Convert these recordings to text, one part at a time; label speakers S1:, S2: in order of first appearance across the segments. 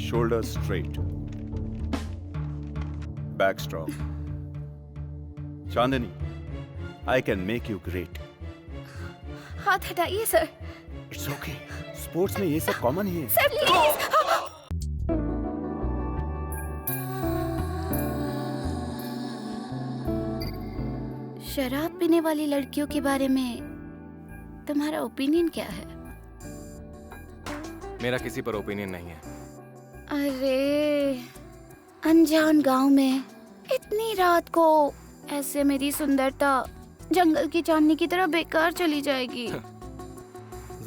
S1: Shoulders straight. Back strong. Chandani, I can make you great.
S2: हाथ हटाइए sir.
S1: It's okay. Sports में ये सब कॉमन ही है।
S2: Sir please. शराब पीने वाली लड़कियों के बारे में तुम्हारा ओपिनियन क्या है?
S3: मेरा किसी पर ओपिनियन नहीं है।
S2: अरे अनजान गांव में इतनी रात को ऐसे मेरी सुंदरता जंगल की चांदनी की तरह बेकार चली जाएगी।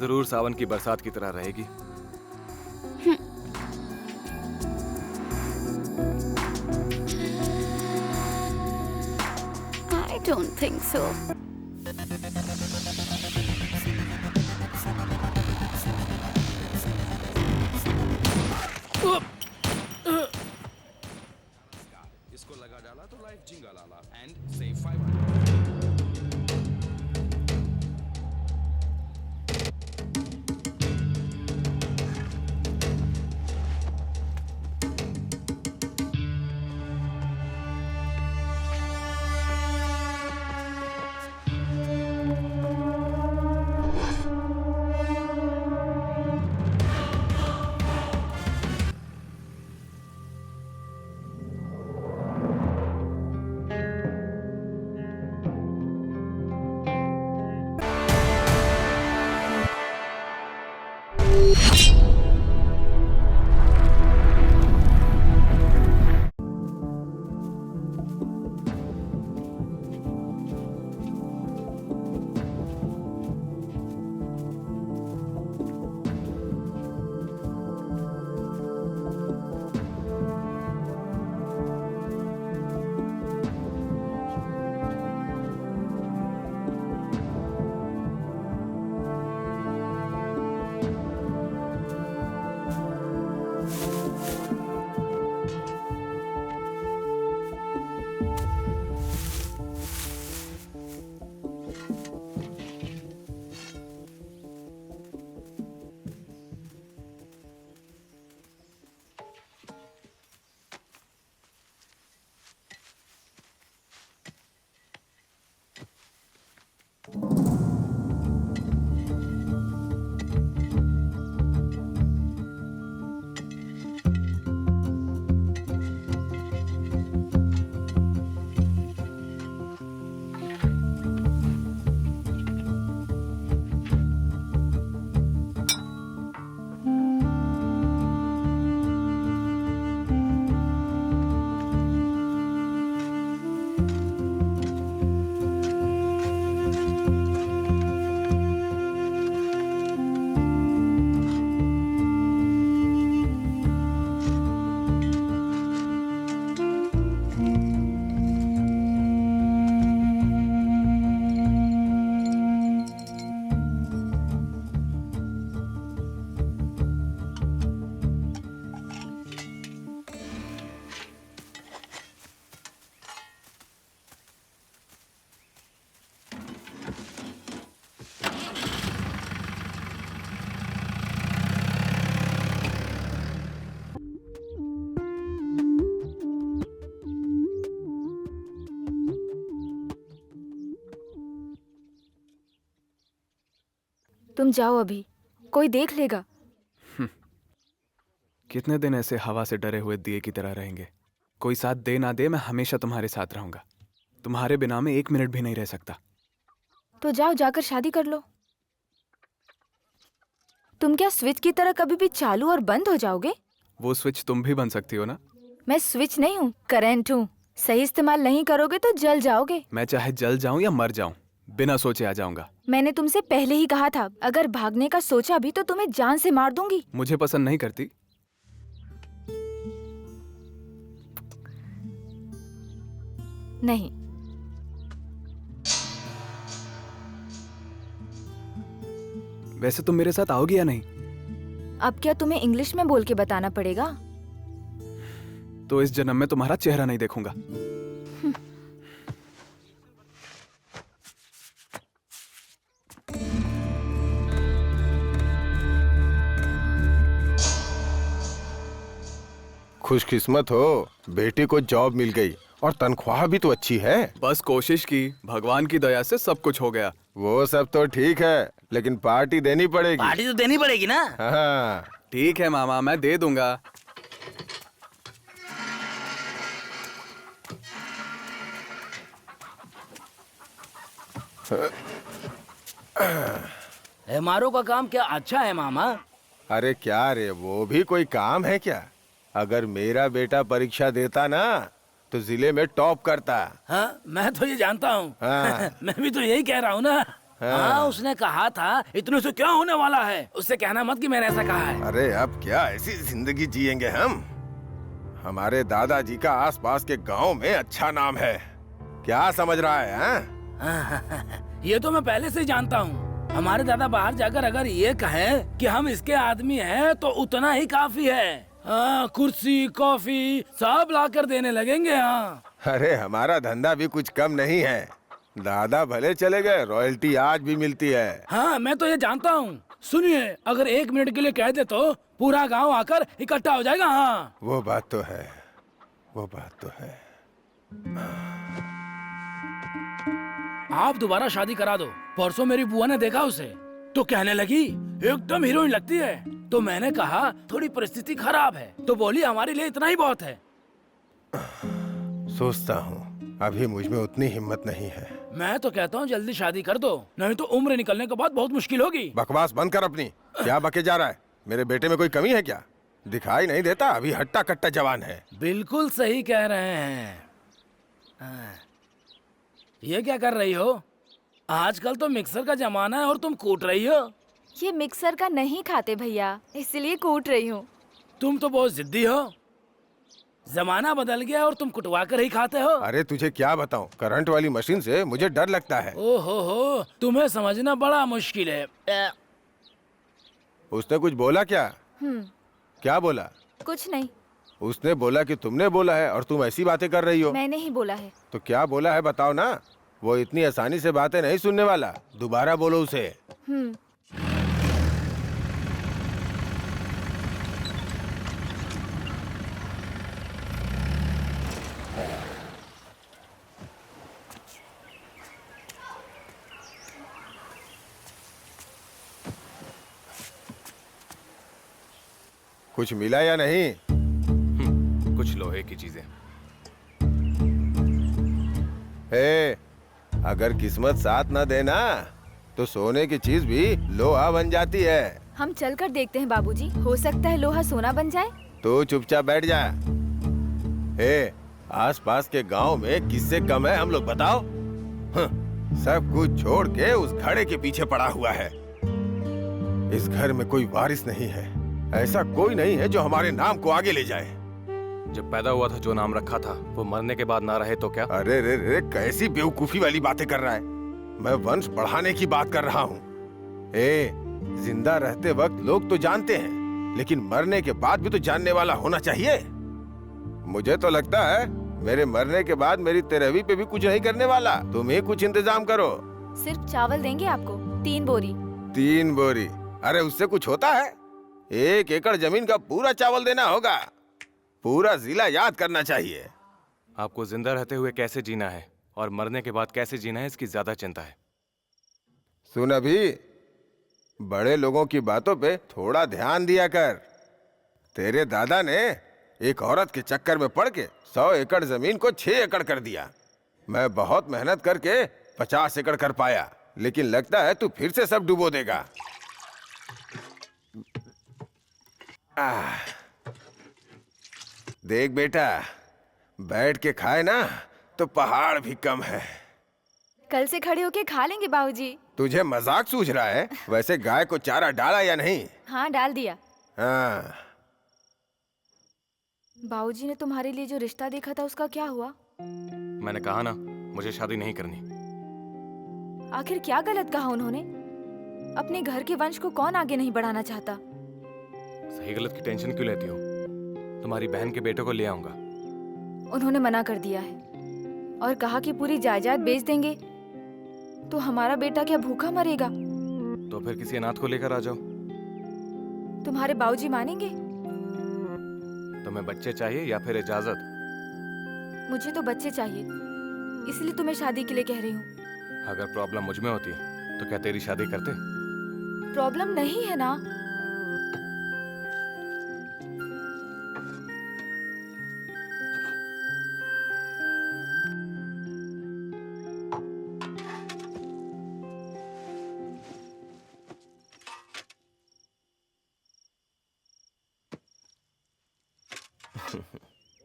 S3: जरूर सावन की बरसात की तरह रहेगी।
S2: I don't think so.
S4: इसको लगा डाला तो लाइफ जिंगा लाला एंड सेव 500।
S5: तुम जाओ अभी, कोई देख लेगा।
S6: कितने दिन ऐसे हवा से डरे हुए दिए की तरह रहेंगे? कोई साथ दे ना दे, मैं हमेशा तुम्हारे साथ रहूंगा। तुम्हारे बिना मैं 1 मिनट भी नहीं रह सकता।
S5: तो जाओ, जाकर शादी कर लो। तुम क्या स्विच की तरह कभी भी चालू और बंद हो जाओगे?
S6: वो स्विच तुम भी बन सकती हो ना।
S5: मैं स्विच नहीं हूँ, करंट हूँ। सही इस्तेमाल नहीं करोगे तो जल जाओगे।
S6: मैं चाहे जल जाऊं या मर जाऊं, बिना सोचे आ जाऊंगा।
S5: मैंने तुमसे पहले ही कहा था, अगर भागने का सोचा भी तो तुम्हें जान से मार दूंगी।
S6: मुझे पसंद नहीं करती?
S5: नहीं।
S6: वैसे तुम मेरे साथ आओगी या नहीं?
S5: अब क्या तुम्हें इंग्लिश में बोल के बताना पड़ेगा?
S6: तो इस जन्म में तुम्हारा चेहरा नहीं देखूंगा।
S7: खुशकिस्मत हो, बेटी को जॉब मिल गई और तनख्वाह भी तो अच्छी है।
S6: बस कोशिश की, भगवान की दया से सब कुछ हो गया।
S7: वो सब तो ठीक है, लेकिन पार्टी देनी पड़ेगी।
S8: पार्टी तो देनी पड़ेगी ना।
S7: हाँ।
S6: ठीक है मामा, मैं दे दूंगा।
S8: एमआरओ का काम क्या अच्छा है मामा?
S7: अरे क्या रे, वो भी कोई काम है क्या? अगर मेरा बेटा परीक्षा देता ना तो जिले में टॉप करता।
S8: हाँ, मैं तो ये जानता हूँ।
S7: हाँ।
S8: मैं भी तो यही कह रहा हूँ ना। हाँ, उसने कहा था इतने से क्या होने वाला है, उससे कहना मत कि मैंने ऐसा कहा है।
S7: अरे अब क्या ऐसी जिंदगी जिएंगे हम? हमारे दादाजी का आसपास के गांव में अच्छा नाम है, क्या समझ रहा है? हाँ?
S8: ये तो मैं पहले से ही जानता हूँ। हमारे दादा बाहर जाकर अगर ये कहें कि हम इसके आदमी हैं तो उतना ही काफी है। हाँ, कुर्सी कॉफी सब लाकर देने लगेंगे। हाँ।
S7: अरे हमारा धंधा भी कुछ कम नहीं है। दादा भले चले गए, रॉयल्टी आज भी मिलती है।
S8: हाँ, मैं तो ये जानता हूँ। सुनिए, अगर 1 मिनट के लिए कह दे तो पूरा गांव आकर इकट्ठा हो जाएगा। हाँ,
S7: वो बात तो है, वो बात तो है।
S8: आप दोबारा शादी करा दो। परसों मेरी बुआ ने देखा उसे तो कहने लगी एकदम हीरोइन लगती है। तो मैंने कहा थोड़ी परिस्थिति खराब है, तो बोली हमारे लिए इतना ही बहुत है।
S7: सोचता हूँ अभी मुझ में उतनी हिम्मत नहीं है।
S8: मैं तो कहता हूँ जल्दी शादी कर दो, नहीं तो उम्र निकलने के बाद बहुत मुश्किल होगी।
S7: बकवास बंद कर अपनी। क्या बके जा रहा है? मेरे बेटे में कोई कमी है क्या? दिखाई नहीं देता अभी हट्टा कट्टा जवान है।
S8: बिल्कुल सही कह रहे हैं। हाँ। ये क्या कर रही हो? आजकल तो मिक्सर का जमाना है और तुम कूट रही हो।
S5: ये मिक्सर का नहीं खाते भैया, इसलिए कूट रही हूँ।
S8: तुम तो बहुत जिद्दी हो। जमाना बदल गया और तुम कुटवा कर ही खाते हो।
S7: अरे तुझे क्या बताऊं, करंट वाली मशीन से मुझे डर लगता है।
S8: ओहो हो, तुम्हें समझना बड़ा मुश्किल है।
S7: उसने कुछ बोला क्या? क्या बोला?
S5: कुछ नहीं।
S7: उसने बोला कि तुमने बोला है और तुम ऐसी बातें कर रही हो।
S5: मैंने ही बोला है।
S7: तो क्या बोला है बताओ ना। वो इतनी आसानी से बातें नहीं सुनने वाला। दोबारा बोलो उसे। कुछ मिला या नहीं?
S3: कुछ लोहे की चीजें।
S7: हे, अगर किस्मत साथ न देना तो सोने की चीज भी लोहा बन जाती है।
S5: हम चलकर देखते हैं बाबूजी, हो सकता है लोहा सोना बन जाए।
S7: तो चुपचाप बैठ जा। हे, आसपास के गांव में किससे कम है हम लोग बताओ? सब कुछ छोड़ के उस घड़े के पीछे पड़ा हुआ है। इस घर में कोई वारिस नहीं है। ऐसा कोई नहीं है जो हमारे नाम को आगे ले जाए।
S3: जब पैदा हुआ था जो नाम रखा था वो मरने के बाद ना रहे तो क्या?
S7: अरे रे रे, कैसी बेवकूफी वाली बातें कर रहा है। मैं वंश बढ़ाने की बात कर रहा हूँ। जिंदा रहते वक्त लोग तो जानते हैं, लेकिन मरने के बाद भी तो जानने वाला होना चाहिए। मुझे तो लगता है मेरे मरने के बाद मेरी तेरहवीं पे भी कुछ नहीं करने वाला। तुम ही कुछ इंतजाम करो।
S5: सिर्फ चावल देंगे आपको 3 बोरी।
S7: 3 बोरी? अरे उससे कुछ होता है? 1 एकड़ जमीन का पूरा चावल देना होगा। पूरा जिला याद करना चाहिए।
S3: आपको जिंदा रहते हुए कैसे जीना है और मरने के बाद कैसे जीना है इसकी ज्यादा चिंता है।
S7: सुन, अभी बड़े लोगों की बातों पे थोड़ा ध्यान दिया कर। तेरे दादा ने एक औरत के चक्कर में पड़ के 100 एकड़ जमीन को 6 एकड़ कर दिया। मैं बहुत मेहनत करके 50 एकड़ कर पाया, लेकिन लगता है तू फिर से सब डुबो देगा। देख बेटा, बैठ के खाए ना तो पहाड़ भी कम है।
S5: कल से खड़े होके खा लेंगे बाबूजी।
S7: तुझे मजाक सूझ रहा है? वैसे गाय को चारा डाला या नहीं?
S5: हाँ, डाल दिया।
S7: हाँ।
S5: बाबूजी ने तुम्हारे लिए जो रिश्ता देखा था उसका क्या हुआ?
S3: मैंने कहा ना, मुझे शादी नहीं करनी।
S5: आखिर क्या गलत कहा उन्होंने? अपने घर के वंश को कौन आगे नहीं बढ़ाना चाहता?
S3: सही गलत की टेंशन क्यों लेती हो? तुम्हारी बहन के बेटे को ले आऊंगा।
S5: उन्होंने मना कर दिया है और कहा कि पूरी जायदाद बेच देंगे। तो हमारा बेटा क्या भूखा मरेगा?
S3: तो फिर किसी अनाथ को लेकर आ जाओ।
S5: तुम्हारे बाबूजी मानेंगे?
S3: तुम्हें बच्चे चाहिए या फिर इजाजत?
S5: मुझे तो बच्चे चाहिए, इसलिए तुम्हें शादी के लिए कह रही हूँ।
S3: अगर प्रॉब्लम मुझ में होती तो क्या तेरी शादी करते?
S5: प्रॉब्लम नहीं है ना।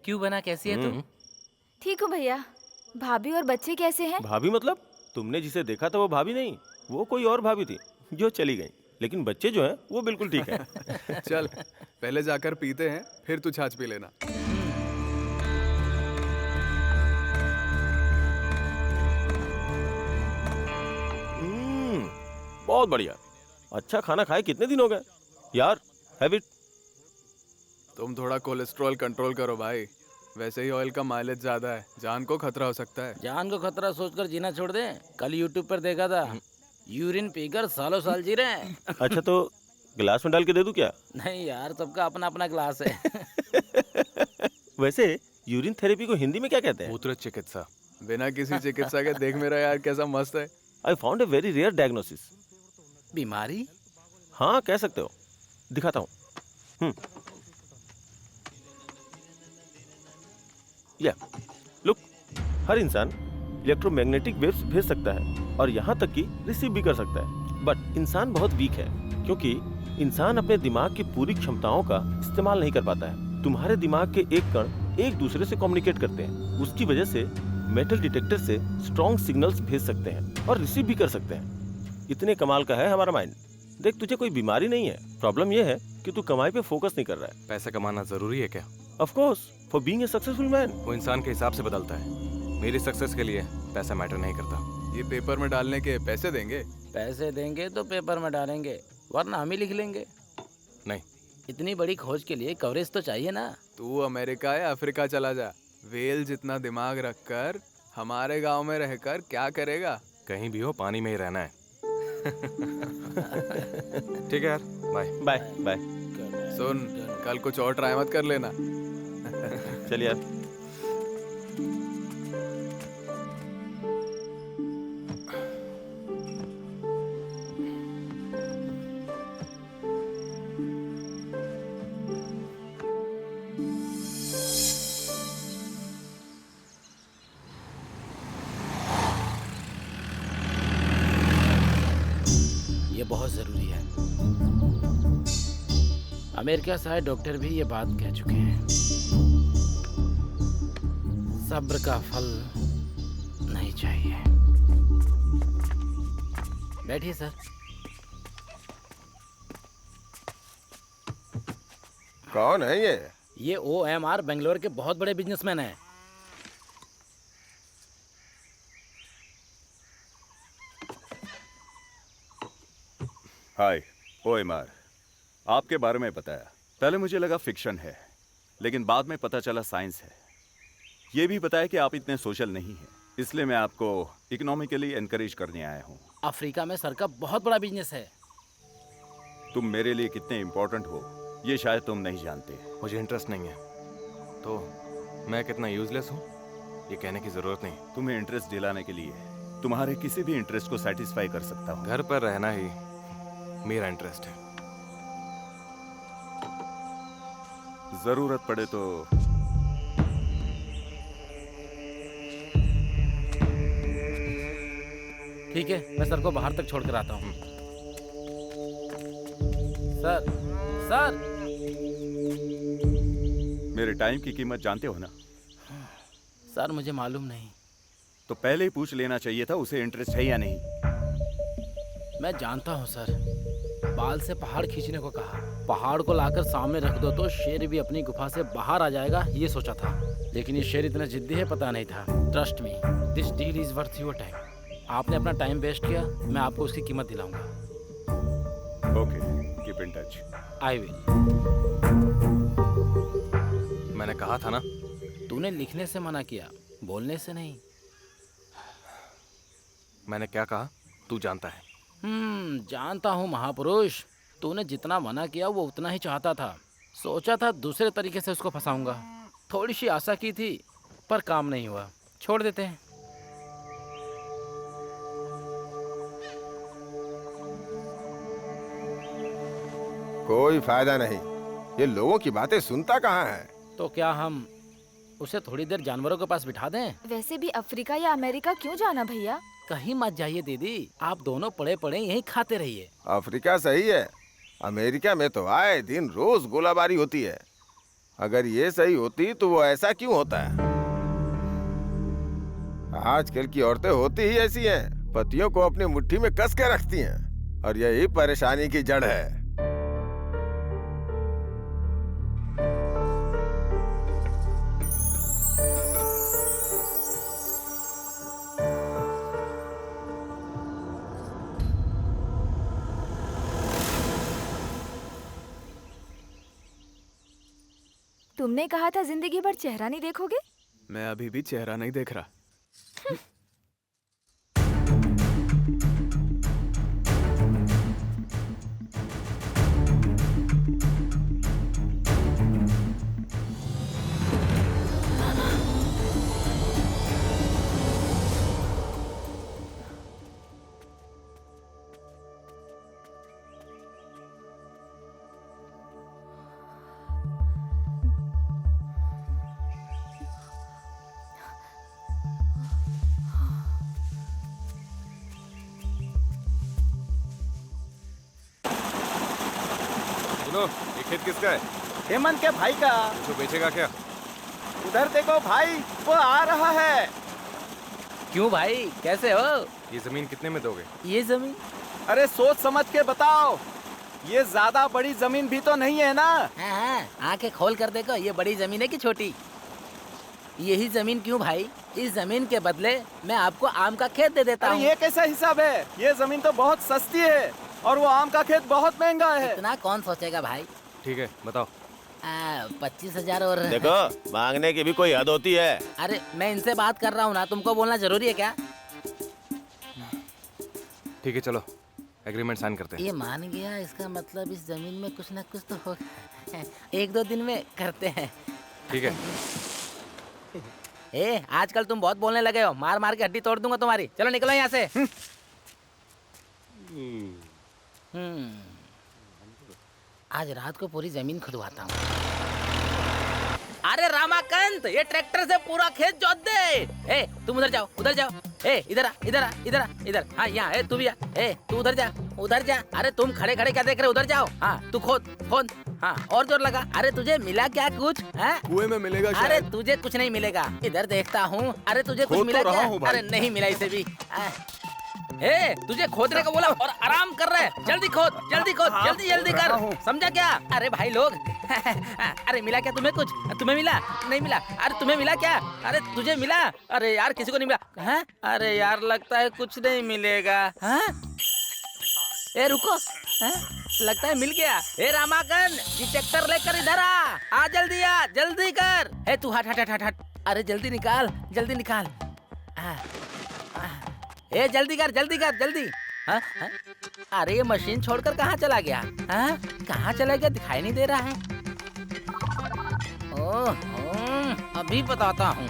S9: क्यों बना, कैसी है तू?
S5: ठीक हो भैया। भाभी और बच्चे कैसे हैं?
S10: भाभी मतलब तुमने जिसे देखा था वो भाभी नहीं, वो कोई और भाभी थी जो चली गई। लेकिन बच्चे जो हैं वो बिल्कुल ठीक है।
S6: चल पहले जाकर पीते हैं, फिर तू छाछ पी लेना।
S10: बहुत बढ़िया। अच्छा खाना खाए कितने दिन हो गए यार। Have it.
S6: तुम थोड़ा कोलेस्ट्रॉल कंट्रोल करो भाई। वैसे ही ऑयल का माइलेज ज्यादा है, जान को खतरा हो सकता है।
S8: जान को खतरा सोचकर जीना छोड़ दे। कल यूट्यूब पर देखा था, यूरिन पीकर सालों साल जी रहे हैं।
S10: अच्छा तो गिलास में डाल के दे दूं क्या?
S8: नहीं यार, सबका अपना अपना ग्लास है।
S10: वैसे यूरिन थेरेपी को हिंदी में क्या कहते हैं?
S3: मूत्र चिकित्सा।
S6: बिना किसी चिकित्सा के देख मेरा यार कैसा मस्त है।
S10: I found a very rare diagnosis.
S8: बीमारी?
S10: हाँ कह सकते हो, दिखाता हूँ। या लुक, हर इंसान इलेक्ट्रोमैग्नेटिक वेव्स भेज सकता है और यहाँ तक कि रिसीव भी कर सकता है। बट इंसान बहुत वीक है क्योंकि इंसान अपने दिमाग की पूरी क्षमताओं का इस्तेमाल नहीं कर पाता है। तुम्हारे दिमाग के एक कण एक दूसरे से कम्युनिकेट करते हैं। उसकी वजह से मेटल डिटेक्टर से स्ट्रॉन्ग सिग्नल्स भेज सकते हैं और रिसीव भी कर सकते हैं। इतने कमाल का है हमारा माइंड। देख, तुझे कोई बीमारी नहीं है, प्रॉब्लम यह है कि तू कमाई पे फोकस नहीं कर रहा है।
S3: पैसा कमाना जरूरी है क्या?
S10: Of course, for being a successful man.
S3: वो इंसान के हिसाब से बदलता है। मेरी सक्सेस के लिए पैसा मैटर नहीं करता।
S6: ये पेपर में डालने के पैसे देंगे?
S8: पैसे देंगे तो पेपर में डालेंगे, वरना हम ही लिख लेंगे।
S3: नहीं,
S8: इतनी बड़ी खोज के लिए कवरेज तो चाहिए ना।
S6: तू अमेरिका या अफ्रीका चला जा, वेल जितना दिमाग रखकर हमारे गांव में रहकर क्या करेगा?
S3: कहीं भी हो पानी में ही रहना है। ठीक है यार, बाय
S10: बाय बाय।
S6: सुन, कल कुछ और ट्राई मत कर लेना।
S10: चल यार।
S8: ये बहुत जरूरी है। अमेरिका से आए डॉक्टर भी ये बात कह चुके हैं, सब्र का फल नहीं चाहिए। बैठिए सर।
S7: कौन है ये?
S8: ये OMR बेंगलोर के बहुत बड़े बिजनेसमैन हैं।
S1: हाय OMR, आपके बारे में बताया। पहले मुझे लगा फिक्शन है, लेकिन बाद में पता चला साइंस है। ये भी बताया कि आप इतने सोशल नहीं हैं, इसलिए मैं आपको इकोनॉमिकली एनकरेज करने आया हूँ।
S8: अफ्रीका में सर का बहुत बड़ा बिजनेस है।
S1: तुम मेरे लिए कितने इम्पोर्टेंट हो ये शायद तुम नहीं जानते।
S3: मुझे इंटरेस्ट नहीं है, तो मैं कितना यूजलेस हूँ ये कहने की जरूरत नहीं।
S1: तुम्हें इंटरेस्ट दिलाने के लिए तुम्हारे किसी भी इंटरेस्ट को सेटिस्फाई कर सकता हूँ।
S3: घर पर रहना ही मेरा इंटरेस्ट है।
S1: जरूरत पड़े तो
S8: ठीक है, मैं सर को बाहर तक छोड़ कर आता हूँ। Sir, sir.
S1: मेरे टाइम की कीमत जानते हो ना?
S8: सर मुझे मालूम नहीं।
S1: तो पहले ही पूछ लेना चाहिए था उसे इंटरेस्ट है या नहीं।
S8: मैं जानता हूँ सर, बाल से पहाड़ खींचने को कहा, पहाड़ को लाकर सामने रख दो तो शेर भी अपनी गुफा से बाहर आ जाएगा, ये सोचा था। लेकिन ये शेर इतना जिद्दी है पता नहीं था। Trust me, this deal is worth your time. आपने अपना टाइम वेस्ट किया, मैं आपको उसकी कीमत दिलाऊंगा।
S1: Okay, keep in touch.
S8: I will.
S3: मैंने कहा था ना।
S8: तूने लिखने से मना किया, बोलने से नहीं।
S3: मैंने क्या कहा तू जानता है।
S8: जानता हूँ महापुरुष। तूने जितना मना किया वो उतना ही चाहता था। सोचा था दूसरे तरीके से उसको फंसाऊंगा। थोड़ी सी आशा की थी पर काम नहीं हुआ। छोड़ देते हैं।
S7: कोई फायदा नहीं, ये लोगों की बातें सुनता कहाँ है।
S8: तो क्या हम उसे थोड़ी देर जानवरों के पास बिठा दें?
S5: वैसे भी अफ्रीका या अमेरिका क्यों जाना भैया?
S8: कहीं मत जाइए दीदी, आप दोनों पड़े पड़े यहीं खाते रहिए।
S7: अफ्रीका सही है, अमेरिका में तो आए दिन रोज गोलाबारी होती है। अगर ये सही होती तो वो ऐसा क्यों होता है? आजकल की औरतें होती ही ऐसी हैं, पतियों को अपनी मुट्ठी में कस के रखती हैं, और यही परेशानी की जड़ है।
S5: तुमने कहा था जिंदगी भर चेहरा नहीं देखोगे।
S6: मैं अभी भी चेहरा नहीं देख रहा।
S3: सुनो, ये खेत किसका है?
S9: हेमंत के भाई का।
S3: जो बेचेगा क्या?
S9: उधर देखो भाई, वो आ रहा है।
S8: क्यों भाई, कैसे हो?
S3: ये जमीन कितने में दोगे?
S8: ये जमीन?
S9: अरे सोच समझ के बताओ, ये ज्यादा बड़ी जमीन भी तो नहीं है ना।
S8: हाँ, आंखें खोल कर देखो, ये बड़ी जमीन है कि छोटी? यही जमीन क्यों भाई? इस जमीन के बदले मैं आपको आम का खेत दे देता
S9: अरे
S8: हूँ।
S9: ये कैसा हिसाब है? ये जमीन तो बहुत सस्ती है और वो आम का खेत बहुत महंगा है।
S8: इतना कौन सोचेगा भाई?
S3: ठीक है, बताओ।
S8: 25,000 और।
S10: देखो, मांगने की भी कोई हद होती है।
S8: अरे मैं इनसे बात कर रहा हूँ ना, तुमको बोलना जरूरी है क्या?
S3: ठीक है, चलो एग्रीमेंट साइन करते हैं।
S8: ये मान गया, इसका मतलब इस जमीन में कुछ ना कुछ तो हो। 1-2 दिन में करते हैं।
S3: ठीक है।
S8: ए, आजकल तुम बहुत बोलने लगे हो, मार मार के हड्डी तोड़ दूंगा तुम्हारी। चलो निकलो यहाँ से। आज रात को पूरी जमीन खुदवाता हूँ। अरे रामाकांत, ये ट्रैक्टर से पूरा खेत जोत दे। ए, तुम उधर जाओ, उधर जाओ। ए, इधर आ, इधर आ, इधर आ, इधर। हाँ, यहाँ। ए, तू भी आ। ए, तू उधर जा, उधर जा। अरे तुम खड़े खड़े क्या देख रहे हो? उधर जाओ। हाँ, तू खोद खोद। हाँ, और जोर लगा। अरे तुझे मिला क्या कुछ? हाँ?
S6: कुएं में मिलेगा शायद।
S8: अरे तुझे कुछ नहीं मिलेगा। इधर देखता हूँ। अरे तुझे कुछ
S1: खोद
S8: मिला
S1: तो रहा
S8: क्या?
S1: हूँ भाई।
S8: अरे नहीं मिला इसे भी। ए, तुझे खोदने को बोला और आराम कर रहे हैं। जल्दी खोद, जल्दी खोद, जल्दी जल्दी कर। समझा क्या? अरे भाई लोग। अरे मिला क्या तुम्हें कुछ? तुम्हें मिला? नहीं मिला? अरे तुम्हें मिला क्या? अरे तुझे मिला? अरे यार किसी को नहीं मिला। हाँ? अरे यार लगता है कुछ नहीं मिलेगा। हाँ? ए रुको। हाँ? लगता है मिल गया। ए रामाकंद, ये ट्रैक्टर लेकर इधर आ जल्दी आ, जल्दी कर। ए तू हट हट हट हट हट। अरे जल्दी निकाल, जल्दी निकाल। ए जल्दी कर, जल्दी कर, जल्दी। हाँ? हाँ? अरे ये मशीन छोड़कर कहाँ चला गया? हाँ? कहाँ चला गया? दिखाई नहीं दे रहा है। ओह, अभी बताता हूँ।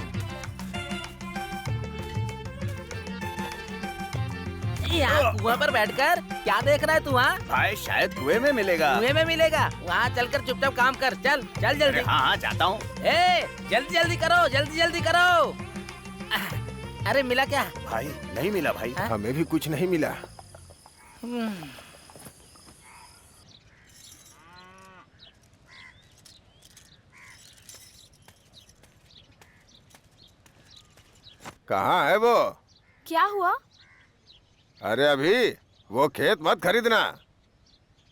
S8: यहाँ कुआं पर बैठकर क्या देख रहा है तू? हाँ
S9: भाई शायद कुएं में मिलेगा।
S8: कुएं में मिलेगा? वहाँ चलकर चुपचाप काम कर। चल चल जल्दी।
S9: हाँ हाँ जाता हूँ।
S8: ए जल्दी जल्दी करो, जल्दी जल्दी करो। अरे मिला क्या?
S9: भाई नहीं मिला भाई।
S7: हमें भी कुछ नहीं मिला। कहाँ है वो?
S5: क्या हुआ?
S7: अरे अभी वो खेत मत खरीदना।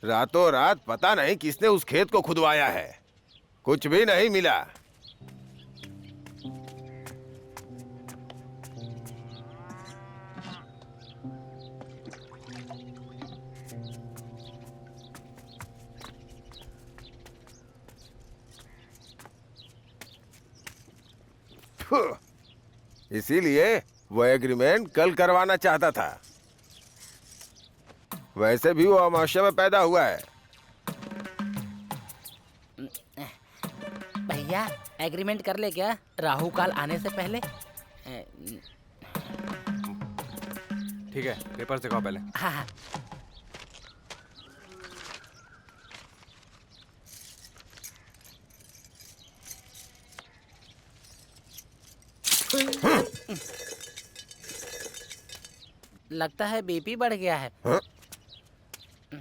S7: रातों रात पता नहीं किसने उस खेत को खुदवाया है। कुछ भी नहीं मिला। इसीलिए वो एग्रीमेंट कल करवाना चाहता था। वैसे भी वो अमावस्या में पैदा हुआ है।
S11: एग्रीमेंट कर ले क्या राहु काल आने से पहले?
S3: ठीक है, पेपर दिखाओ पहले।
S11: हाँ हाँ। लगता है बीपी बढ़ गया है।
S7: हाँ?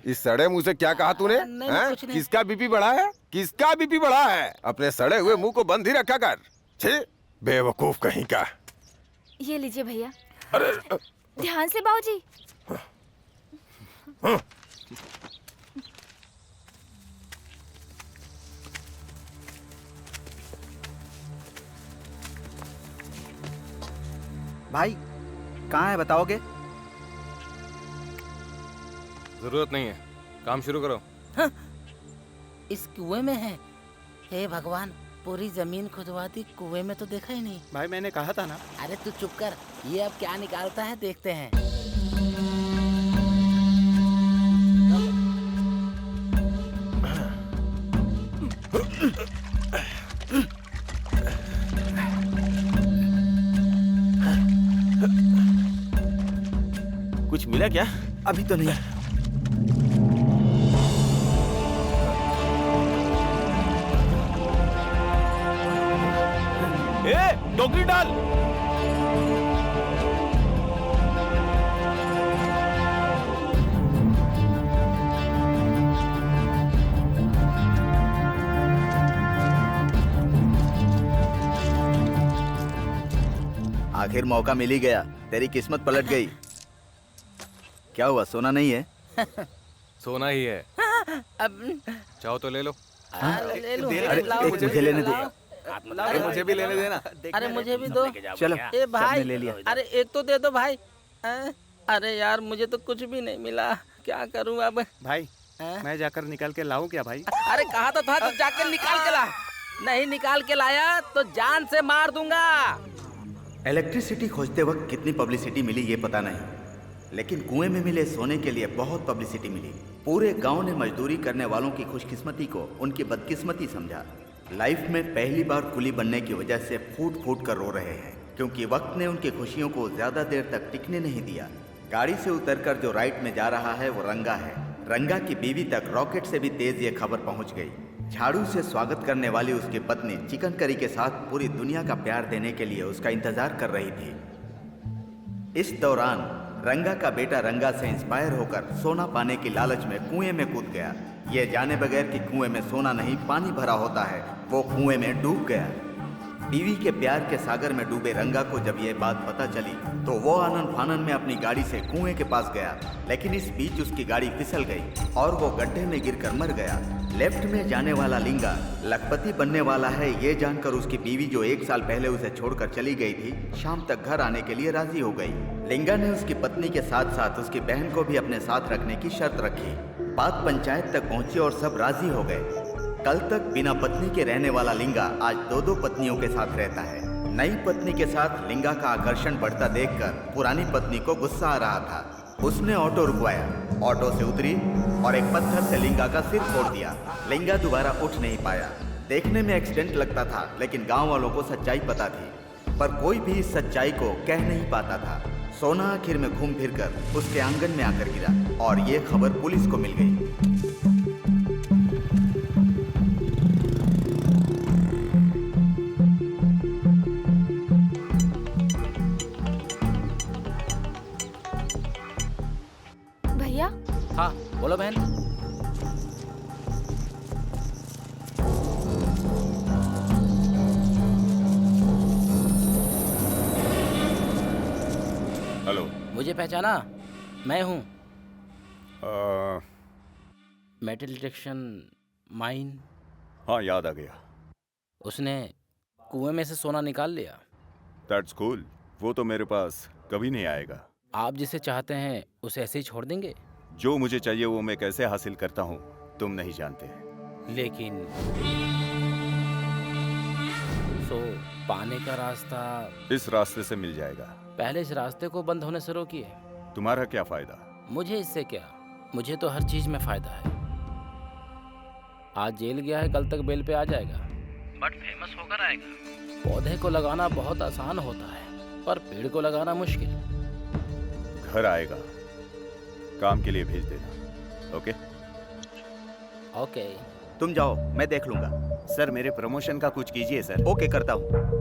S7: इस सड़े मुंह से क्या कहा तूने?
S11: नहीं,
S7: हैं?
S11: कुछ नहीं।
S7: किसका बीपी बढ़ा है? किसका बीपी बढ़ा है? अपने सड़े हुए मुंह को बंद ही रखा कर। छी, बेवकूफ कहीं का।
S5: ये लीजिए भैया।
S7: अरे
S5: ध्यान से बाबूजी।
S7: हाँ।
S9: भाई कहाँ है बताओगे?
S3: जरूरत नहीं है, काम शुरू करो।
S11: हाँ, इस कुएं में है। हे भगवान, पूरी जमीन खुदवा दी, कुएं में तो देखा ही नहीं।
S9: भाई मैंने कहा था ना।
S11: अरे तू चुप कर, ये अब क्या निकालता है देखते हैं।
S10: कुछ मिला क्या?
S9: अभी तो नहीं।
S10: टोकरी डाल।
S9: आखिर मौका मिल ही गया, तेरी किस्मत पलट गई। क्या हुआ, सोना नहीं है?
S3: सोना ही है।
S11: अब
S3: चाहो तो ले लो।
S11: ले लो।
S9: अरे
S11: लाओ,
S9: एक मुझे लेने दे।
S3: अरे मुझे भी लेने देना।
S11: अरे मुझे भी दो।
S9: चलो
S11: ए भाई,
S9: सबने ले लिया।
S11: अरे एक तो दे दो भाई। अरे यार मुझे तो कुछ भी नहीं मिला, क्या करूं अब?
S9: भाई मैं जाकर निकाल के लाऊं क्या भाई?
S11: अरे कहा तो था तो जाकर निकाल के ला। नहीं निकाल के लाया तो जान से मार दूंगा।
S12: इलेक्ट्रिसिटी खोजते वक्त कितनी पब्लिसिटी मिली ये पता नहीं, लेकिन कुएं में मिले सोने के लिए बहुत पब्लिसिटी मिली। पूरे गांव ने मजदूरी करने वालों की खुशकिस्मती को उनकी बदकिस्मती समझा। लाइफ में पहली बार कुली बनने की वजह से फूट फूट कर रो रहे हैं, क्योंकि वक्त ने उनकी खुशियों को ज्यादा देर तक टिकने नहीं दिया। गाड़ी से उतरकर जो राइट में जा रहा है वो रंगा है। रंगा की बीवी तक रॉकेट से भी तेज ये खबर पहुंच गई। झाड़ू से स्वागत करने वाली उसकी पत्नी चिकन करी के साथ पूरी दुनिया का प्यार देने के लिए उसका इंतजार कर रही थी। इस दौरान रंगा का बेटा रंगा से इंस्पायर होकर सोना पाने की लालच में कुएं में कूद गया। ये जाने बगैर कि कुएं में सोना नहीं पानी भरा होता है, वो कुएं में डूब गया। बीवी के प्यार के सागर में डूबे रंगा को जब यह बात पता चली तो वो आनन फानन में अपनी गाड़ी से कुएं के पास गया, लेकिन इस बीच उसकी गाड़ी फिसल गई और वो गड्ढे में गिरकर मर गया। लेफ्ट में जाने वाला लिंगा लखपति बनने वाला है ये जानकर उसकी बीवी जो 1 साल पहले उसे छोड़कर चली गई थी, शाम तक घर आने के लिए राजी हो गई। लिंगा ने उसकी पत्नी के साथ साथ उसकी बहन को भी अपने साथ रखने की शर्त रखी। बात पंचायत तक पहुंची और सब राजी हो गए। कल तक बिना पत्नी के रहने वाला लिंगा आज 2-2 पत्नियों के साथ रहता है। नई पत्नी के साथ लिंगा का आकर्षण बढ़ता देखकर पुरानी पत्नी को गुस्सा आ रहा था। उसने ऑटो रुकवाया, ऑटो से उतरी और एक पत्थर से लिंगा का सिर फोड़ दिया। लिंगा दोबारा उठ नहीं पाया। देखने में एक्सीडेंट लगता था, लेकिन गांव वालों को सच्चाई पता थी, पर कोई भी इस सच्चाई को कह नहीं पाता था। सोना आखिर में घूम फिरकर उसके आंगन में आकर गिरा और ये खबर पुलिस को मिल गई।
S5: भैया।
S11: हाँ बोलो बहन।
S1: हेलो।
S11: मुझे पहचाना? मैं हूँ मेटल डिटेक्शन माइन।
S1: हाँ याद आ गया।
S11: उसने कुएं में से सोना निकाल लिया।
S1: That's cool. वो तो मेरे पास कभी नहीं आएगा।
S11: आप जिसे चाहते हैं उसे ऐसे ही छोड़ देंगे?
S1: जो मुझे चाहिए वो मैं कैसे हासिल करता हूँ तुम नहीं जानते।
S11: लेकिन सो पाने का रास्ता
S1: इस रास्ते से मिल जाएगा।
S11: पहले इस रास्ते को बंद होने से रोकिए।
S1: तुम्हारा क्या फायदा?
S11: मुझे इससे क्या, मुझे तो हर चीज में फायदा है। आज जेल गया है, कल तक बेल पे आ जाएगा। बट फेमस होकर आएगा। पौधे को लगाना बहुत आसान होता है, पर पेड़ को लगाना मुश्किल।
S1: घर आएगा, काम के लिए भेज देना। ओके?
S11: ओके।
S12: तुम जाओ, मैं देख लूंगा।
S1: सर मेरे प्रमोशन का कुछ कीजिए सर।
S12: ओके, करता हूँ।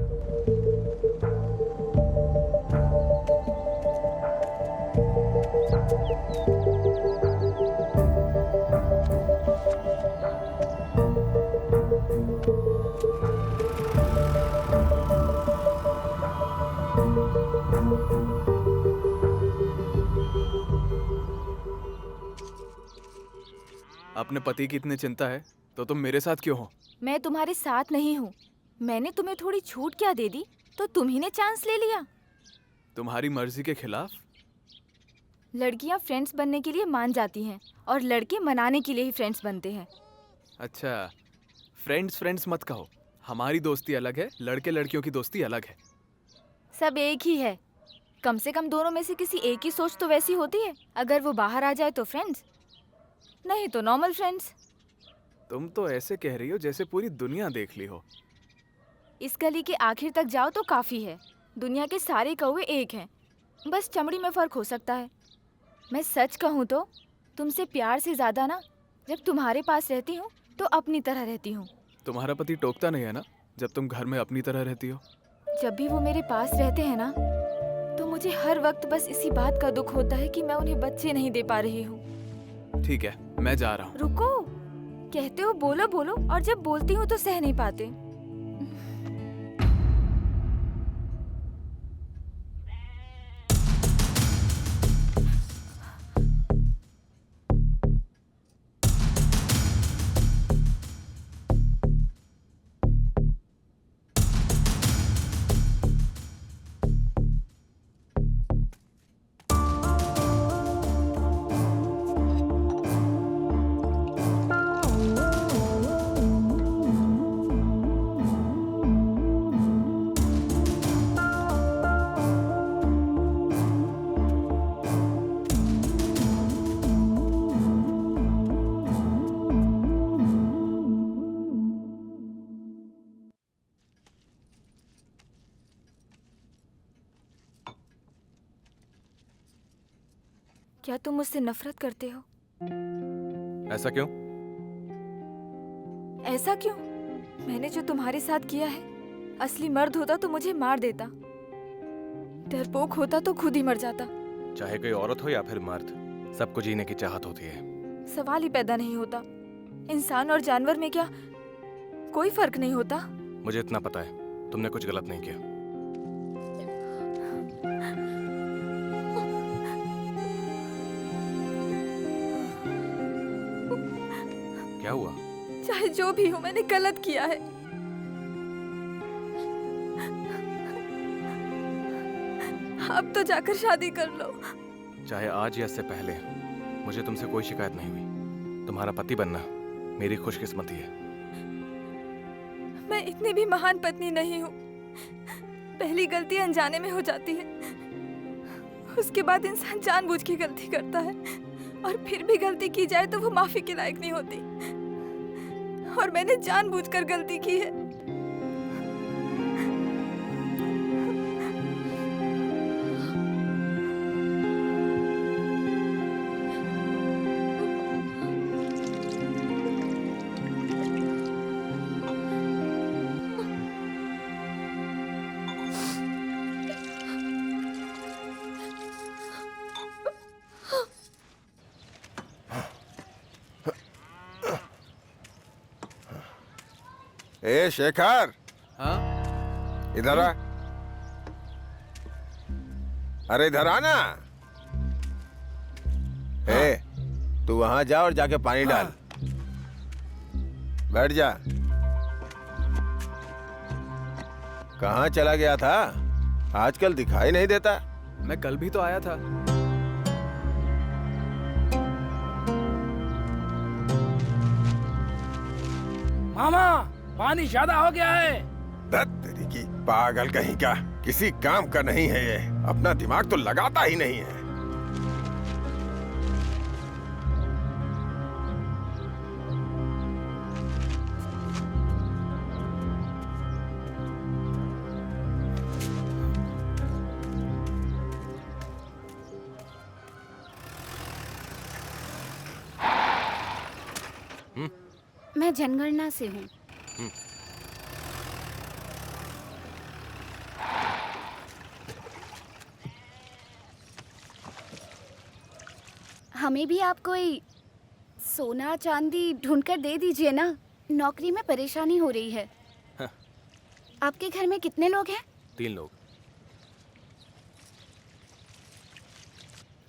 S6: अपने पति की इतनी चिंता है तो तुम मेरे साथ क्यों हो?
S5: मैं तुम्हारे साथ नहीं हूँ। मैंने तुम्हें थोड़ी छूट क्या दे दी तो तुम ही ने चांस ले लिया।
S6: तुम्हारी मर्जी के खिलाफ?
S5: लड़कियाँ फ्रेंड्स बनने के लिए मान जाती हैं और लड़के मनाने के लिए ही फ्रेंड्स बनते हैं।
S6: अच्छा, फ्रेंड्स मत कहो। हमारी दोस्ती अलग है, लड़के लड़कियों की दोस्ती अलग है।
S5: सब एक ही है। कम से कम दोनों में से किसी एक की सोच तो वैसी होती है। अगर वो बाहर आ जाए तो फ्रेंड्स, नहीं तो नॉर्मल फ्रेंड्स।
S6: तुम तो ऐसे कह रही हो जैसे पूरी दुनिया देख ली हो।
S5: इस गली के आखिर तक जाओ तो काफी है। दुनिया के सारे कौवे एक हैं, बस चमड़ी में फर्क हो सकता है। मैं सच कहूँ तो तुमसे प्यार से ज्यादा ना, जब तुम्हारे पास रहती हूँ तो अपनी तरह रहती हूँ।
S6: तुम्हारा पति टोकता नहीं है ना जब तुम घर में अपनी तरह रहती हो?
S5: जब भी वो मेरे पास रहते हैं ना, तो मुझे हर वक्त बस इसी बात का दुख होता है कि मैं उन्हें बच्चे नहीं दे पा रही हूँ।
S6: ठीक है, मैं जा रहा हूँ।
S5: रुको, कहते हो बोलो बोलो, और जब बोलती हूँ तो सह नहीं पाते। क्या तुम मुझसे नफरत करते हो?
S3: ऐसा क्यों?
S5: ऐसा क्यों? मैंने जो तुम्हारे साथ किया है, असली मर्द होता तो मुझे मार देता। डरपोक होता तो खुद ही मर जाता।
S3: चाहे कोई औरत हो या फिर मर्द, सबको जीने की चाहत होती है।
S5: सवाल ही पैदा नहीं होता। इंसान और जानवर में क्या कोई फर्क नहीं होता?
S3: मुझे इतना पता है, तुमने कुछ गलत नहीं किया। क्या हुआ?
S5: चाहे जो भी हो, मैंने गलत किया है। अब तो जाकर शादी कर लो।
S3: चाहे आज या इससे पहले, मुझे तुमसे कोई शिकायत नहीं हुई। तुम्हारा पति बनना मेरी खुशकिस्मती है।
S5: मैं इतनी भी महान पत्नी नहीं हूँ। पहली गलती अनजाने में हो जाती है, उसके बाद इंसान जानबूझ के गलती करता है, और फिर भी गलती की जाए तो वो माफी के लायक नहीं होती। और मैंने जानबूझकर गलती की है।
S7: ए शेखर,
S6: हाँ?
S7: इधर आ। अरे इधर आना। ए, तू वहां जा और जाके पानी डाल। बैठ जा। कहाँ चला गया था? आजकल दिखाई नहीं देता।
S6: मैं कल भी तो आया था।
S8: मामा, पानी ज्यादा हो गया है।
S7: तेरी की पागल कहीं का, किसी काम का नहीं है ये। अपना दिमाग तो लगाता ही नहीं है।
S2: मैं जनगणना से हूँ। हमें भी आप कोई सोना चांदी ढूंढकर दे दीजिए ना, नौकरी में परेशानी हो रही है।
S3: हाँ।
S2: आपके घर में कितने लोग हैं?
S3: 3 लोग।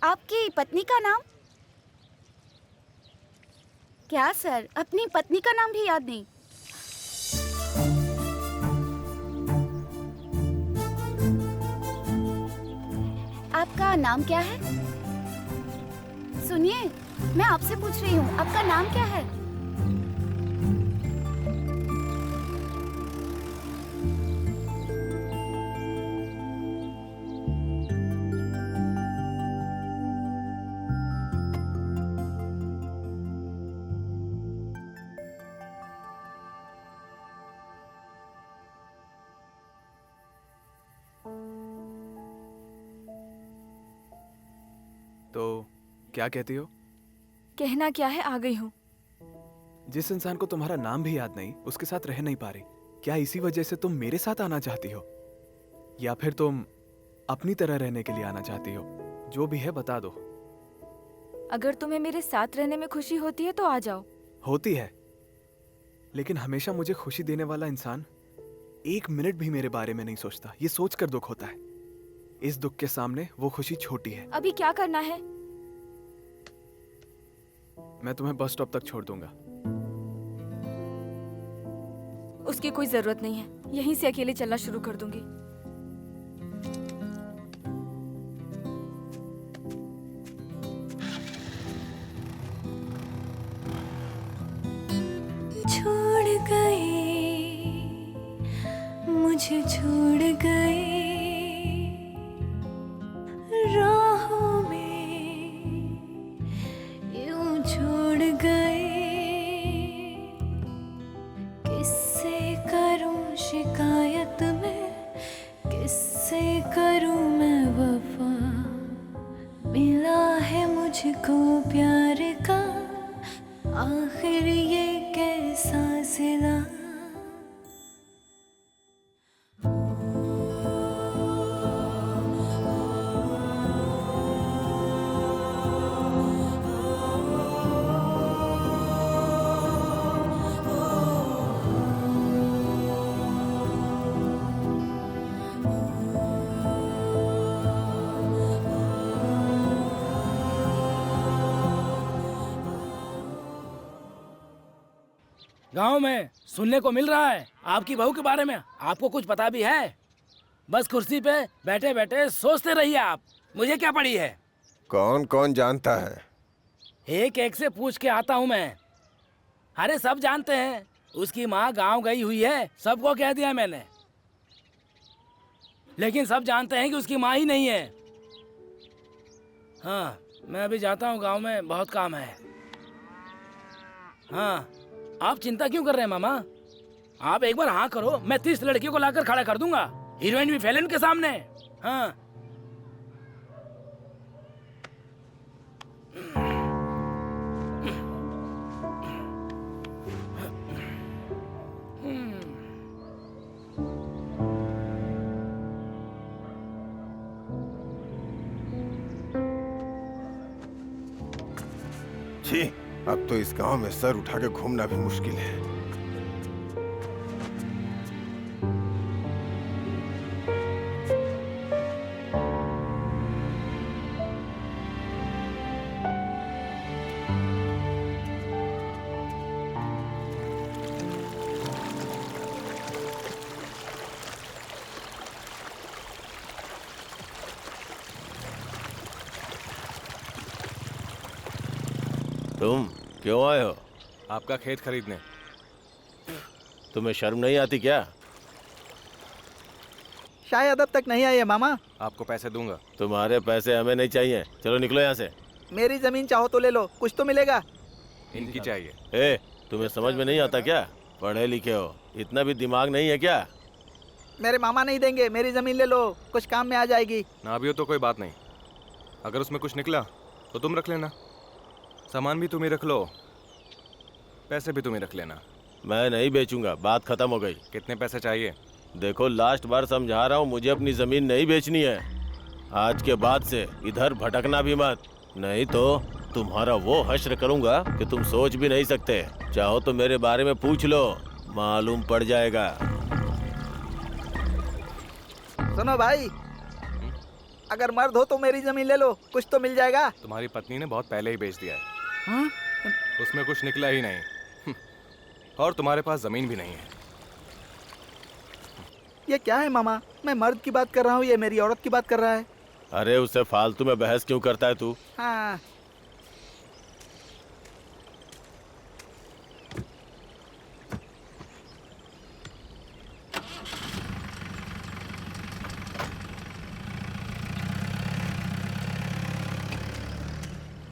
S2: आपकी पत्नी का नाम क्या सर? अपनी पत्नी का नाम भी याद नहीं? आपका नाम क्या है? सुनिए, मैं आपसे पूछ रही हूँ, आपका नाम क्या है?
S6: तो क्या कहती हो?
S5: कहना क्या है, आ गई हूँ।
S6: जिस इंसान को तुम्हारा नाम भी याद नहीं, उसके साथ रह नहीं पा रही, क्या इसी वजह से तुम मेरे साथ आना चाहती हो, या फिर तुम अपनी तरह रहने के लिए आना चाहती हो? जो भी है बता दो।
S5: अगर तुम्हें मेरे साथ रहने में खुशी होती है तो आ जाओ।
S6: होती है, लेकिन हमेशा मुझे खुशी देने वाला इंसान 1 मिनट भी मेरे बारे में नहीं सोचता। ये सोचकर दुख होता है। इस दुख के सामने वो खुशी छोटी है।
S5: अभी क्या करना है?
S6: मैं तुम्हें बस स्टॉप तक छोड़ दूंगा।
S5: उसकी कोई जरूरत नहीं है, यहीं से अकेले चलना शुरू कर दूंगी।
S13: छोड़ गए, मुझे छोड़ गए राहों में, यूं छोड़ गए। किससे करूं शिकायत मैं, किससे करूं मैं वफा, मिला है मुझको प्यार का आखिर ये कैसा सिला।
S8: गांव में सुनने को मिल रहा है आपकी बहू के बारे में। आपको कुछ पता भी है? बस कुर्सी पे बैठे बैठे सोचते रहिए आप। मुझे क्या पड़ी है?
S7: कौन कौन जानता है?
S8: एक एक से पूछ के आता हूँ मैं। अरे सब जानते हैं, उसकी माँ गांव गई हुई है, सबको कह दिया मैंने। लेकिन सब जानते हैं कि उसकी माँ ही नहीं है। हाँ, मैं अभी जाता हूँ, गांव में बहुत काम है। हाँ, आप चिंता क्यों कर रहे हैं मामा? आप एक बार हाँ करो, मैं 30 लड़कियों को लाकर खड़ा कर दूंगा, हीरोइन भी फेल उनके सामने। हाँ।
S7: छी, अब तो इस गांव में सर उठा के घूमना भी मुश्किल है।
S10: तुम क्यों आए हो?
S3: आपका खेत खरीदने।
S10: तुम्हें शर्म नहीं आती क्या?
S9: शायद अब तक नहीं आई है मामा।
S3: आपको पैसे दूंगा।
S10: तुम्हारे पैसे हमें नहीं चाहिए, चलो निकलो यहाँ से।
S9: मेरी जमीन चाहो तो ले लो, कुछ तो मिलेगा।
S3: इनकी चाहिए।
S10: ए, तुम्हें समझ में नहीं आता क्या? पढ़े लिखे हो, इतना भी दिमाग नहीं है क्या?
S9: मेरे मामा नहीं देंगे, मेरी जमीन ले लो, कुछ काम में आ जाएगी।
S3: ना भी हो तो कोई बात नहीं, अगर उसमें कुछ निकला तो तुम रख लेना, सामान भी तुम ही रख लो। पैसे भी तुम्हें रख लेना।
S10: मैं नहीं बेचूंगा, बात खत्म हो गई।
S3: कितने पैसे चाहिए?
S10: देखो लास्ट बार समझा रहा हूँ, मुझे अपनी जमीन नहीं बेचनी है। आज के बाद से इधर भटकना भी मत, नहीं तो तुम्हारा वो हश्र करूंगा कि तुम सोच भी नहीं सकते। चाहो तो मेरे बारे में पूछ लो, मालूम पड़ जाएगा।
S14: सुनो भाई, अगर मर्द हो तो मेरी जमीन ले लो, कुछ तो मिल जाएगा।
S3: तुम्हारी पत्नी ने बहुत पहले ही बेच दिया है।
S14: हाँ?
S3: उसमें कुछ निकला ही नहीं। और तुम्हारे पास जमीन भी नहीं है।
S14: ये क्या है मामा, मैं मर्द की बात कर रहा हूँ, ये मेरी औरत की बात कर रहा है।
S10: अरे उससे फालतू में बहस क्यों करता है तू?
S14: हाँ।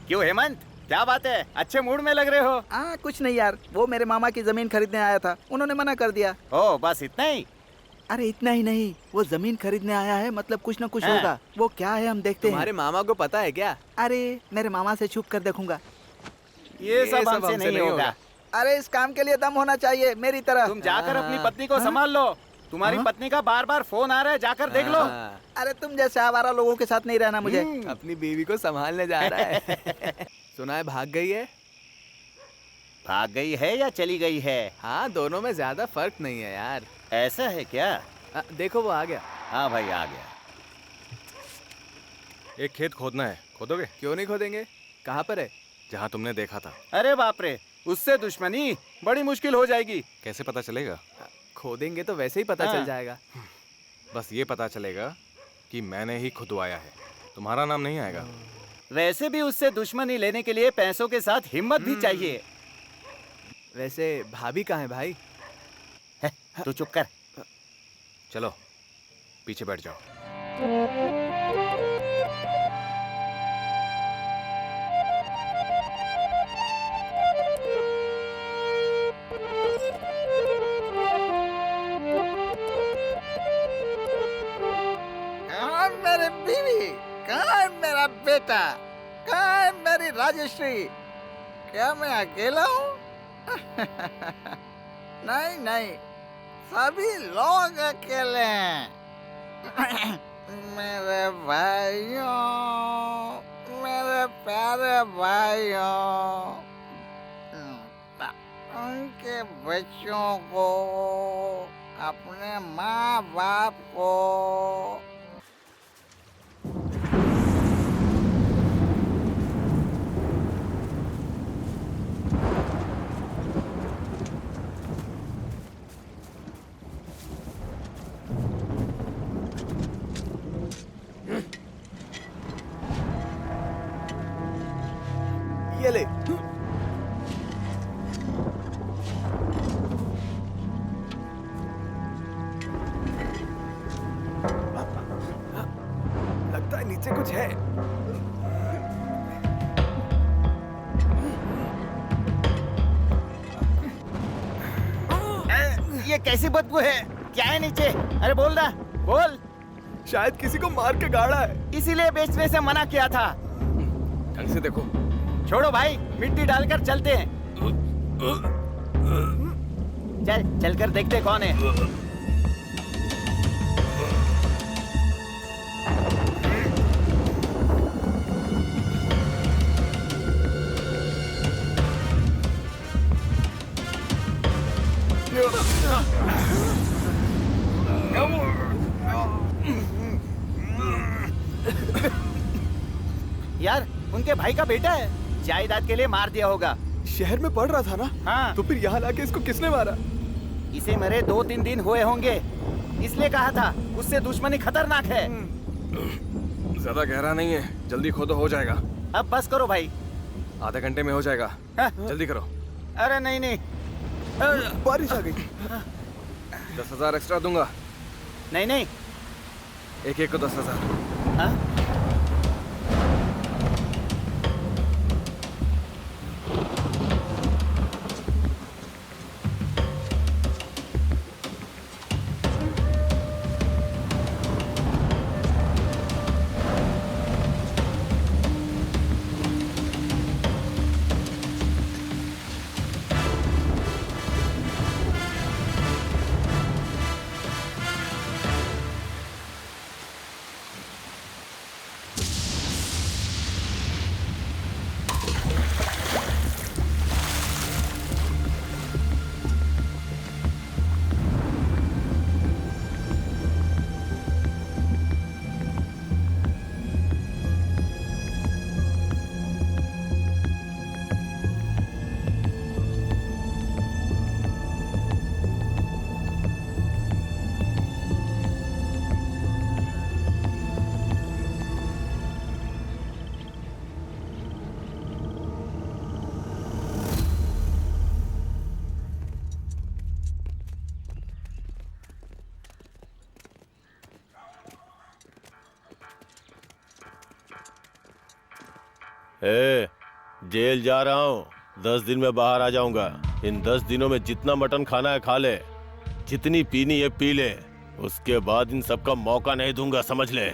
S9: क्यों हेमंत, क्या बात है? अच्छे मूड में लग रहे हो।
S14: कुछ नहीं यार, वो मेरे मामा की जमीन खरीदने आया था, उन्होंने मना कर दिया।
S9: ओ बस इतना ही?
S14: अरे इतना ही नहीं, वो जमीन खरीदने आया है, मतलब कुछ न कुछ होगा। वो क्या है हम देखते हैं।
S6: तुम्हारे मामा को पता है क्या?
S14: अरे मेरे मामा से छुप कर देखूंगा।
S9: ये सब हमसे नहीं होगा।
S14: अरे इस काम के लिए दम होना चाहिए मेरी तरह।
S9: तुम जाकर अपनी पत्नी को संभाल लो। तुम्हारी पत्नी का बार बार फोन आ रहा है, जाकर देख लो।
S14: अरे तुम जैसे आवारा लोगों के साथ नहीं रहना मुझे।
S6: अपनी बीवी को संभालने जा रहा है। सुना है भाग गई है।
S9: भाग गई है या चली गई है?
S6: हाँ, दोनों में ज्यादा फर्क नहीं है यार।
S9: ऐसा है क्या?
S6: देखो वो आ गया।
S9: हाँ भाई आ गया।
S3: एक खेत खोदना है, खोदोगे?
S6: क्यों नहीं खोदेंगे, कहाँ पर है?
S3: जहाँ तुमने देखा था।
S9: अरे बाप रे, उससे दुश्मनी बड़ी मुश्किल हो जाएगी।
S3: कैसे पता चलेगा?
S6: खोदेंगे तो वैसे ही पता चल जाएगा।
S3: बस ये पता चलेगा कि मैंने ही खुदवाया है, तुम्हारा नाम नहीं आएगा।
S9: वैसे भी उससे दुश्मनी लेने के लिए पैसों के साथ हिम्मत भी चाहिए।
S6: वैसे भाभी कहाँ है भाई?
S9: तू चुप कर।
S3: चलो पीछे बैठ जाओ।
S14: कहाँ मेरी बीवी, कहाँ मेरा बेटा, कहाँ मेरी राजश्री? क्या मैं अकेला हूँ? नहीं नहीं, सभी लोग अकेले हैं। मेरे भाइयों, मेरे प्यारे भाइयों, उनके बच्चों को, अपने माँ बाप को।
S6: ये ले। लगता है नीचे कुछ है।
S9: ये कैसी बदबू है? क्या है नीचे? अरे बोल रहा, बोल।
S6: शायद किसी को मार के गाड़ा है,
S9: इसीलिए बेचने से मना किया था।
S3: ढंग से देखो।
S9: छोड़ो भाई, मिट्टी डालकर चलते हैं। चल चलकर देखते कौन है। यार उनके भाई का बेटा है, जायदाद के लिए मार दिया होगा।
S6: शहर में पढ़ रहा था ना?
S9: हाँ।
S6: तो फिर यहाँ लाके इसको किसने मारा?
S9: इसे मरे 2-3 दिन हुए होंगे, इसलिए कहा था उससे दुश्मनी खतरनाक है।
S3: ज्यादा गहरा नहीं है, जल्दी खोदो, हो जाएगा।
S9: अब बस करो भाई,
S3: आधे घंटे में हो जाएगा। जल्दी करो।
S9: अरे नहीं नहीं,
S6: बारिश आ गई।
S3: 10,000 एक्स्ट्रा दूंगा।
S9: नहीं नहीं,
S3: एक को 10,000।
S10: ए, जेल जा रहा हूँ, 10 दिन में बाहर आ जाऊंगा। इन 10 दिनों में जितना मटन खाना है खा ले, जितनी पीनी है पी ले, उसके बाद इन सबका मौका नहीं दूंगा, समझ ले।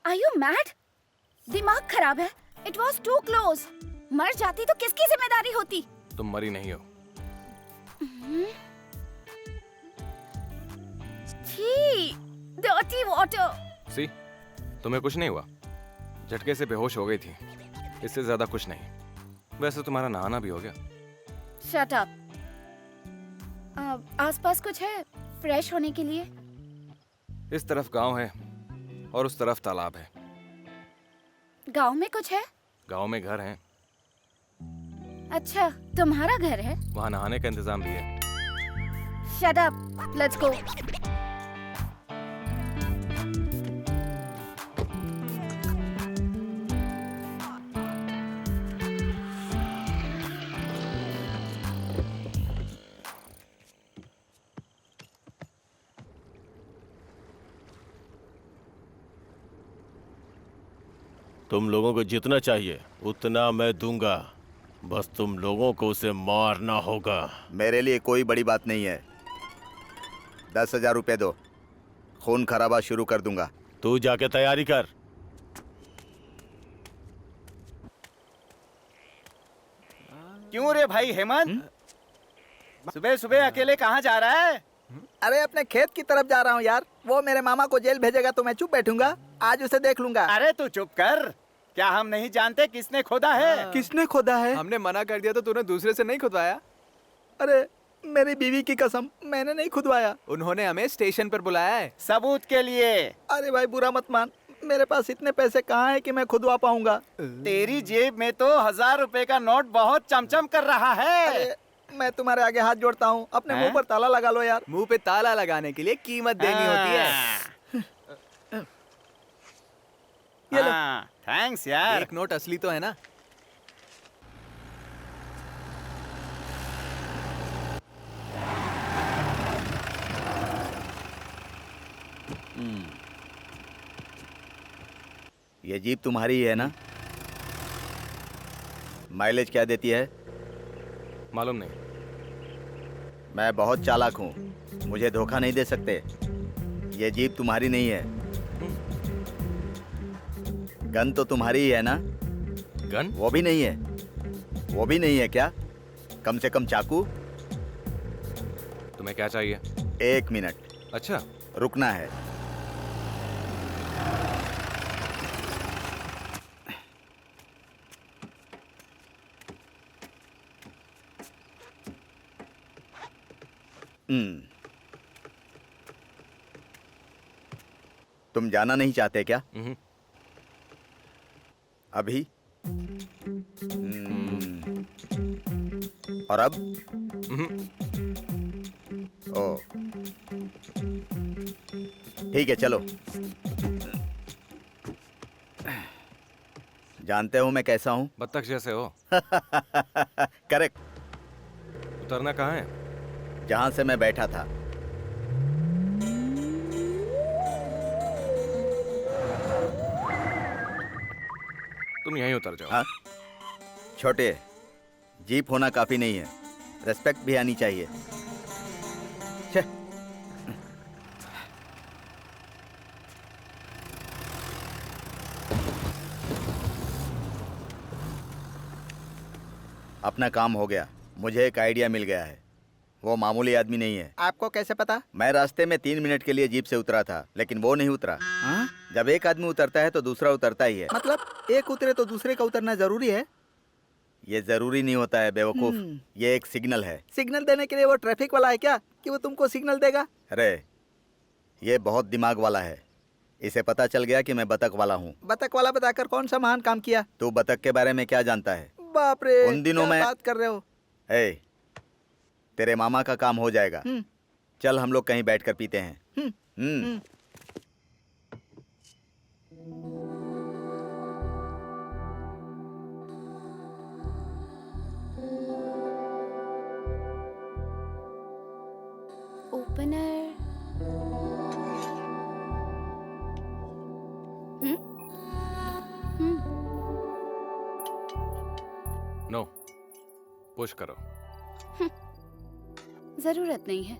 S2: Are you mad? दिमाग खराब है। It was too close. मर जाती तो किसकी जिम्मेदारी होती?
S3: तुम मरी नहीं हो।
S2: छी, dirty water.
S3: सी, तुम्हें कुछ नहीं हुआ। झटके से बेहोश हो गई थी, इससे ज्यादा कुछ नहीं। वैसे तुम्हारा नहाना भी हो गया।
S2: Shut up. आसपास कुछ है फ्रेश होने के लिए?
S3: इस तरफ गांव है और उस तरफ तालाब है।
S2: गांव में कुछ है?
S3: गांव में घर हैं।
S2: अच्छा, तुम्हारा घर है?
S3: वहाँ नहाने का इंतजाम भी है।
S2: Shut up. Let's go.
S10: तुम लोगों को जितना चाहिए उतना मैं दूंगा, बस तुम लोगों को उसे मारना होगा।
S12: मेरे लिए कोई बड़ी बात नहीं है। 10,000 रुपए दो, खून खराबा शुरू कर दूंगा।
S10: तू जाके तैयारी कर।
S9: क्यों रे भाई हेमंत, सुबह सुबह अकेले कहाँ जा रहा है?
S14: अरे अपने खेत की तरफ जा रहा हूँ यार। वो मेरे मामा को जेल भेजेगा तो मैं चुप बैठूंगा, आज उसे देख लूंगा।
S9: अरे तू चुप कर। क्या हम नहीं जानते किसने खोदा है?
S14: किसने खोदा है?
S6: हमने मना कर दिया तो तूने दूसरे से नहीं खुदवाया?
S14: अरे मेरी बीवी की कसम, मैंने नहीं खुदवाया।
S6: उन्होंने हमें स्टेशन पर बुलाया है
S9: सबूत के लिए।
S14: अरे भाई बुरा मत मान, मेरे पास इतने पैसे कहाँ है कि मैं खुदवा पाऊंगा।
S9: तेरी जेब में तो 1,000 रुपए का नोट बहुत चमचम कर रहा है।
S14: अरे मैं तुम्हारे आगे हाथ जोड़ता हूँ, अपने मुंह पर ताला लगा लो यार।
S6: मुंह पे ताला लगाने के लिए कीमत देनी होती है।
S14: ये लो।
S9: थैंक्स यार।
S6: एक नोट असली तो है ना?
S12: ये जीप तुम्हारी ही है ना? माइलेज क्या देती है?
S3: मालूम नहीं।
S12: मैं बहुत चालाक हूँ, मुझे धोखा नहीं दे सकते। ये जीप तुम्हारी नहीं है। गन तो तुम्हारी ही है ना?
S3: गन?
S12: वो भी नहीं है। वो भी नहीं है क्या? कम से कम चाकू?
S3: तुम्हें क्या चाहिए?
S12: 1 मिनट।
S3: अच्छा,
S12: रुकना है। तुम जाना नहीं चाहते क्या? अभी? और अब? ओ, ठीक है चलो। जानते हो मैं कैसा हूँ?
S3: बत्तख जैसे हो।
S12: करेक्ट।
S3: उतरना कहाँ है?
S12: जहां से मैं बैठा था।
S3: तुम यहीं उतर जाओ।
S12: हाँ? छोटे, जीप होना काफी नहीं है, रेस्पेक्ट भी आनी चाहिए। छे। अपना काम हो गया। मुझे एक आइडिया मिल गया है। वो मामूली आदमी नहीं है।
S14: आपको कैसे पता?
S12: मैं रास्ते में 3 मिनट के लिए जीप से उतरा था, लेकिन वो नहीं उतरा।
S14: हाँ?
S12: जब एक आदमी उतरता है तो दूसरा उतरता ही है।
S14: मतलब एक उतरे तो दूसरे का उतरना जरूरी है?
S12: ये जरूरी नहीं होता है बेवकूफ। ये एक सिग्नल है।
S14: सिग्नल देने के लिए वो ट्रैफिक वाला है क्या कि वो तुमको सिग्नल देगा?
S12: अरे, ये बहुत दिमाग वाला है। इसे पता चल गया कि मैं बतख वाला हूँ।
S14: बतख वाला बताकर कौन सा महान काम किया?
S12: तू बतख के बारे में क्या जानता है?
S14: बाप रे,
S12: उन दिनों
S14: क्या
S12: में
S14: बात कर रहे हो?
S12: ए, तेरे मामा का काम हो जाएगा। चल हम लोग कहीं बैठकर पीते हैं।
S2: ओपनर।
S3: नो, पुश करो।
S2: जरूरत नहीं है।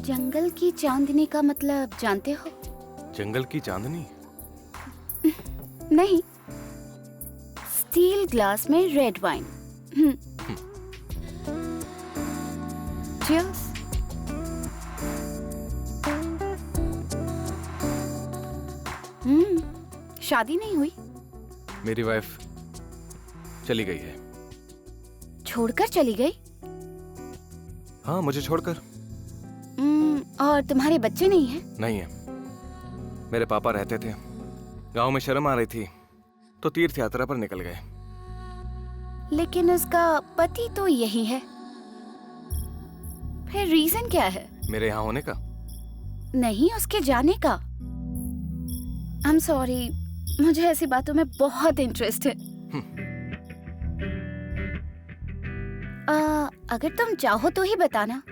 S2: जंगल की चांदनी का मतलब जानते हो?
S3: जंगल की चांदनी?
S2: नहीं, स्टील ग्लास में रेड वाइन। Cheers। शादी नहीं हुई?
S3: मेरी वाइफ चली गई है।
S2: छोड़कर चली गई?
S3: हाँ, मुझे छोड़कर।
S2: और तुम्हारे बच्चे नहीं हैं?
S3: नहीं है। मेरे पापा रहते थे। गांव में शर्म आ रही थी तो तीर्थ यात्रा पर निकल गए।
S2: लेकिन उसका पति तो यही है। फिर रीजन क्या है?
S3: मेरे यहाँ होने का?
S2: नहीं, उसके जाने का। I'm sorry, मुझे ऐसी बातों में बहुत इंटरेस्ट है। अगर तुम चाहो तो ही बताना।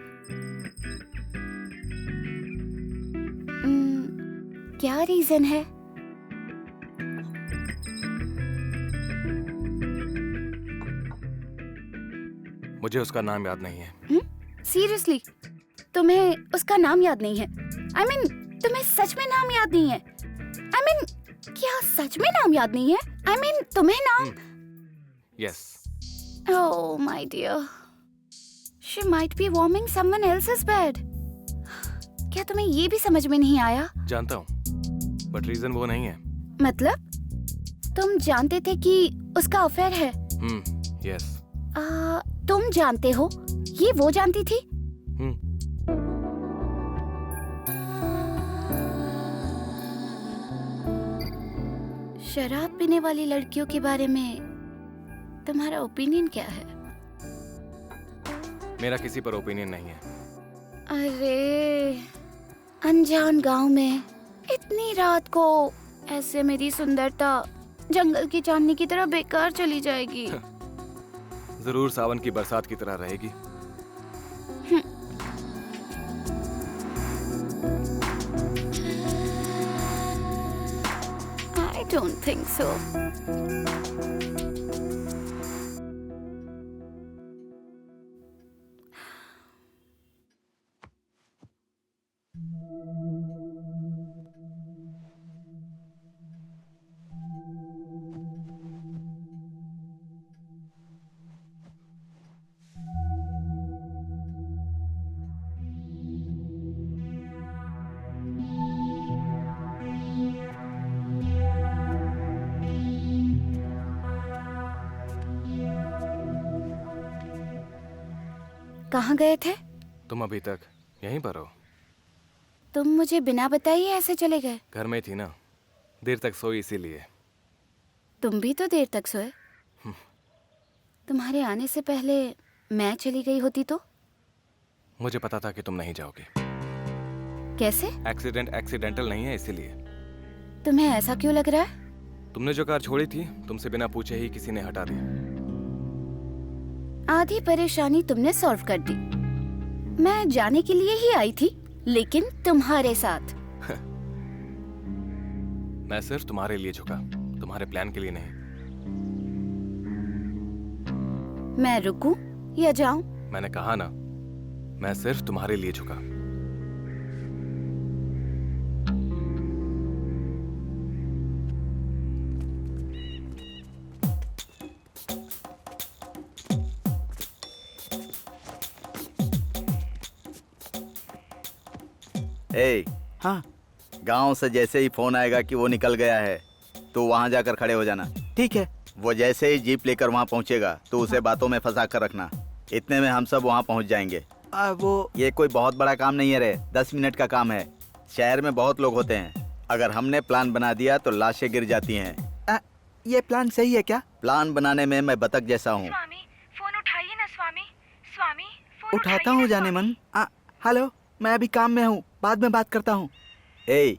S2: क्या रीजन है?
S3: मुझे उसका नाम याद नहीं है।
S2: सीरियसली? तुम्हें उसका नाम याद नहीं है? I mean, तुम्हें सच में नाम याद नहीं है? I mean, क्या सच में नाम याद नहीं है? I mean, तुम्हें नाम?
S3: Yes.
S2: Oh my dear, she might be warming someone else's bed. क्या तुम्हें ये भी समझ में नहीं आया?
S3: जानता हूँ, बट रीजन वो नहीं है।
S2: मतलब? तुम जानते थे कि उसका अफेयर है?
S3: यस।
S2: तुम जानते हो, ये वो जानती थी? शराब पीने वाली लड़कियों के बारे में तुम्हारा ओपिनियन क्या है?
S3: मेरा किसी पर ओपिनियन नहीं है।
S2: अरे, अनजान गांव में इतनी रात को ऐसे मेरी सुंदरता जंगल की चांदनी की तरह बेकार चली जाएगी।
S3: जरूर सावन की बरसात की तरह रहेगी।
S2: I don't think so. कहाँ गए थे?
S3: तुम अभी तक यहीं पर हो?
S2: तुम मुझे बिना बताए ऐसे चले गए?
S3: घर में थी ना, देर तक सोई इसीलिए।
S2: तुम भी तो देर तक सोए। तुम्हारे आने से पहले मैं चली गई होती तो?
S3: मुझे पता था कि तुम नहीं जाओगे।
S2: कैसे?
S3: एक्सीडेंट एक्सीडेंटल नहीं है इसीलिए।
S2: तुम्हें ऐसा क्यों लग रहा है?
S3: तुमने जो कार छोड़ी थी, तुमसे बिना पूछे ही किसी ने हटा दी।
S2: आधी परेशानी तुमने सॉल्व कर दी। मैं जाने के लिए ही आई थी, लेकिन तुम्हारे साथ।
S3: मैं सिर्फ तुम्हारे लिए झुका, तुम्हारे प्लान के लिए नहीं।
S2: मैं रुकूं या जाऊं?
S3: मैंने कहा ना, मैं सिर्फ तुम्हारे लिए झुका।
S12: ए, हाँ, गांव से जैसे ही फोन आएगा कि वो निकल गया है तो वहां जाकर खड़े हो जाना।
S14: ठीक है।
S12: वो जैसे ही जीप लेकर वहां पहुंचेगा तो उसे बातों में फंसा कर रखना। इतने में हम सब वहां पहुंच जाएंगे।
S14: वो
S12: ये कोई बहुत बड़ा काम नहीं है रे, 10 मिनट का काम है। शहर में बहुत लोग होते हैं, अगर हमने प्लान बना दिया तो लाशें गिर जाती हैं।
S14: ये प्लान सही है क्या?
S12: प्लान बनाने में मैं बतख जैसा हूँ।
S5: स्वामी फोन उठाइए ना स्वामी। स्वामी फोन
S14: उठाता हूँ जाने मन। हेलो, मैं अभी काम में हूँ, बाद में बात करता हूँ।
S12: ए,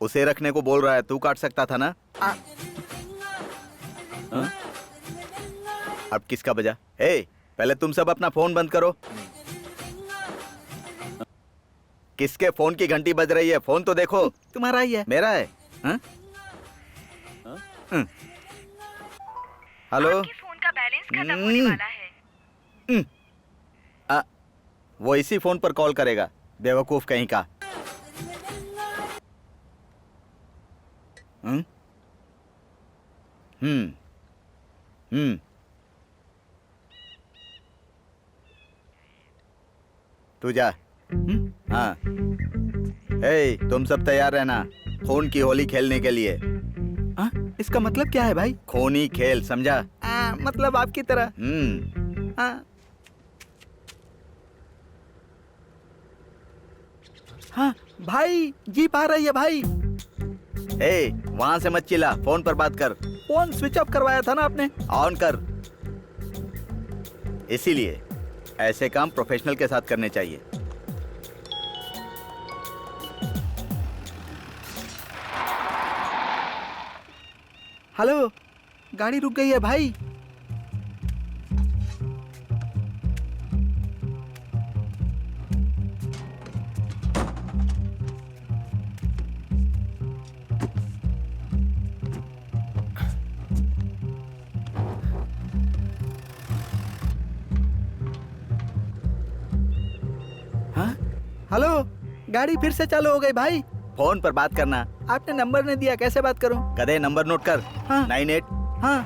S12: उसे रखने को बोल रहा है, तू काट सकता था ना? अब किसका बजा? ए, पहले तुम सब अपना फोन बंद करो। किसके फोन की घंटी बज रही है? फोन तो देखो।
S14: तुम्हारा ही है।
S12: मेरा है? हेलो,
S5: फोन का बैलेंस खत्म होने वाला है।
S12: वो इसी फोन पर कॉल करेगा, बेवकूफ कहीं का। तू जा। हाँ, ए, तुम सब तैयार रहना खून की होली खेलने के लिए।
S14: इसका मतलब क्या है भाई?
S12: खूनी खेल, समझा?
S14: मतलब आपकी तरह। हाँ भाई, जीप आ रही है भाई।
S12: ए, वहां से मत चिल्ला, फोन पर बात कर।
S14: फोन स्विच ऑफ करवाया था ना आपने?
S12: ऑन कर। इसीलिए ऐसे काम प्रोफेशनल के साथ करने चाहिए।
S14: हेलो, गाड़ी रुक गई है भाई। हेलो, गाड़ी फिर से चालू हो गई भाई।
S12: फोन पर बात करना।
S14: आपने नंबर नहीं दिया, कैसे बात करूं?
S12: गधे, नंबर नोट कर। 98।
S14: हाँ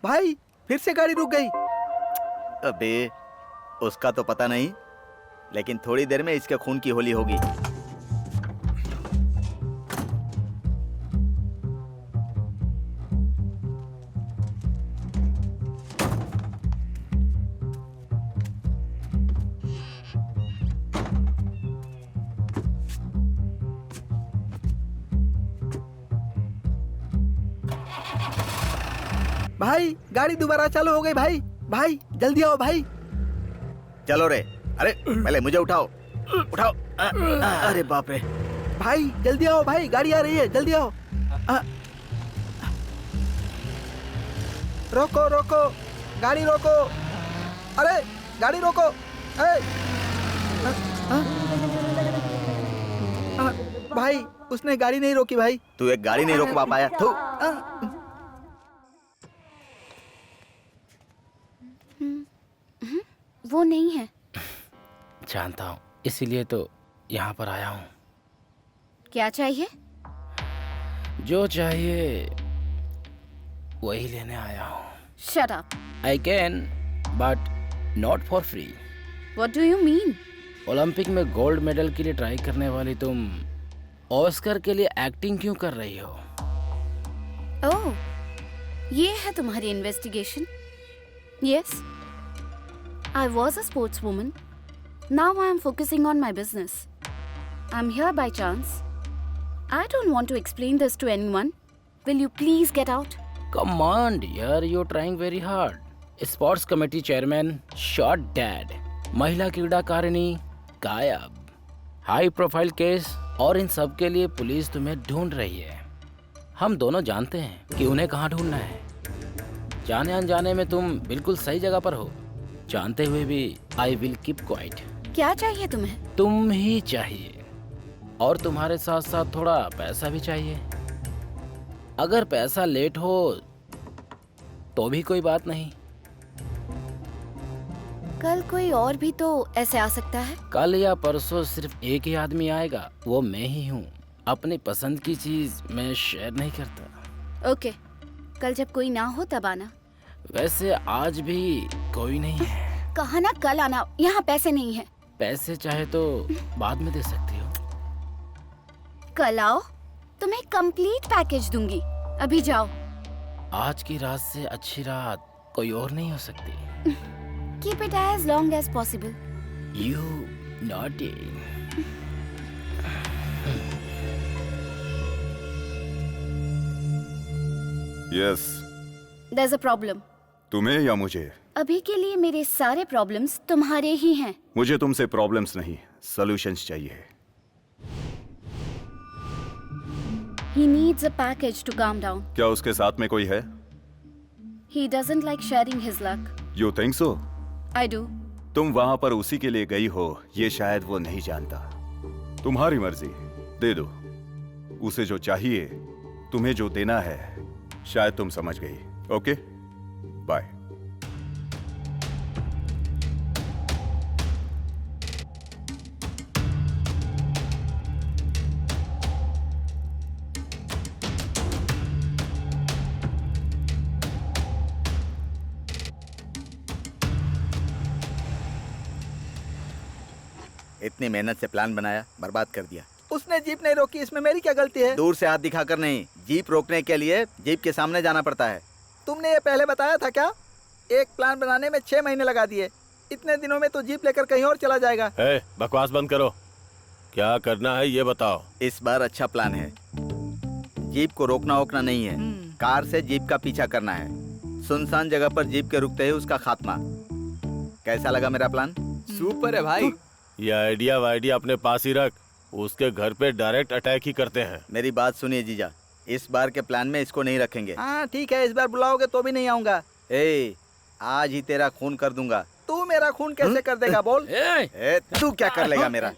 S14: भाई, फिर से गाड़ी रुक गई।
S12: अबे, उसका तो पता नहीं, लेकिन थोड़ी देर में इसके खून की होली होगी।
S14: भाई, गाड़ी दोबारा चालू हो गई भाई। भाई जल्दी आओ भाई।
S12: चलो रे। अरे पहले मुझे उठाओ, उठाओ। अरे बाप रे।
S14: भाई जल्दी आओ भाई, गाड़ी आ रही है, जल्दी आओ। रोको रोको, गाड़ी रोको। अरे गाड़ी रोको। भाई, उसने गाड़ी नहीं रोकी भाई।
S12: तू एक गाड़ी नहीं रोकवा पाया? थू।
S2: वो नहीं है।
S11: जानता हूँ, इसीलिए तो यहाँ पर आया हूँ।
S2: क्या चाहिए?
S11: जो चाहिए वही लेने आया हूँ।
S2: Shut up.
S11: I can, but not for free.
S2: What do you mean?
S11: Olympic में गोल्ड मेडल के लिए ट्राई करने वाली तुम ऑस्कर के लिए एक्टिंग क्यों कर रही हो?
S2: ओह, ये है तुम्हारी investigation? Yes, I was a sports woman. Now I am focusing on my business. I am here by chance. I don't want to explain this to anyone. Will you please get out?
S8: Come on, dear, you're trying very hard. Sports committee chairman shot dead, महिला क्रीड़ाकारिणी गायब, high profile case, और इन सब के लिए police तुम्हें ढूंढ रही है. हम दोनों जानते हैं कि उन्हें कहाँ ढूंढना है. जाने अनजाने में तुम बिल्कुल सही जगह पर हो. जानते हुए भी आई विल कीप क्वाइट.
S2: क्या चाहिए तुम्हें?
S8: तुम ही चाहिए, और तुम्हारे साथ साथ थोड़ा पैसा भी चाहिए. अगर पैसा लेट हो तो भी कोई बात नहीं.
S2: कल कोई और भी तो ऐसे आ सकता है.
S8: कल या परसों सिर्फ एक ही आदमी आएगा, वो मैं ही हूँ. अपनी पसंद की चीज मैं शेयर नहीं करता.
S2: ओके, कल जब कोई ना हो तब आना.
S8: वैसे आज भी कोई नहीं है.
S2: कहा ना कल आना. यहाँ पैसे नहीं है.
S8: पैसे चाहे तो बाद में दे सकती हो.
S2: कल आओ, तुम्हें कंप्लीट पैकेज दूंगी. अभी जाओ.
S8: आज की रात से अच्छी रात कोई और नहीं हो सकती.
S2: Keep it as long as possible.
S8: You naughty.
S1: Yes.
S2: There's a problem.
S1: तुम्हें या मुझे?
S2: अभी के लिए मेरे सारे प्रॉब्लम्स तुम्हारे ही हैं.
S1: मुझे तुमसे प्रॉब्लम्स नहीं, सॉल्यूशंस चाहिए.
S2: He needs a package to calm down.
S1: क्या उसके साथ में कोई है?
S2: He doesn't like sharing his luck.
S1: You think so?
S2: I do.
S1: तुम वहां पर उसी के लिए गई हो, ये शायद वो नहीं जानता. तुम्हारी मर्जी, दे दो उसे जो चाहिए. तुम्हें जो देना है शायद तुम समझ गई. Okay, bye.
S12: इतनी मेहनत से प्लान बनाया, बर्बाद कर दिया.
S14: उसने जीप नहीं रोकी, इसमें मेरी क्या गलती है?
S12: दूर से हाथ दिखाकर नहीं, जीप रोकने के लिए जीप के सामने जाना पड़ता है.
S14: तुमने ये पहले बताया था क्या? एक प्लान बनाने में 6 महीने लगा दिए. इतने दिनों में तो जीप लेकर कहीं और चला जाएगा.
S10: बकवास बंद करो. क्या करना है ये बताओ.
S12: इस बार अच्छा प्लान है. जीप को रोकना वोकना नहीं है, कार से जीप का पीछा करना है. सुनसान जगह पर जीप के रुकते ही उसका खात्मा. कैसा लगा मेरा प्लान?
S6: सुपर है भाई.
S10: ये आइडिया वाइडिया अपने पास ही रख. उसके घर पे डायरेक्ट अटैक ही करते हैं.
S12: मेरी बात सुनिए जीजा, इस बार के प्लान में इसको नहीं रखेंगे.
S14: हाँ ठीक है, इस बार बुलाओगे तो भी नहीं आऊंगा.
S12: आज ही तेरा खून कर दूंगा.
S14: तू मेरा खून कैसे कर देगा बोल?
S12: तू क्या कर लेगा मेरा?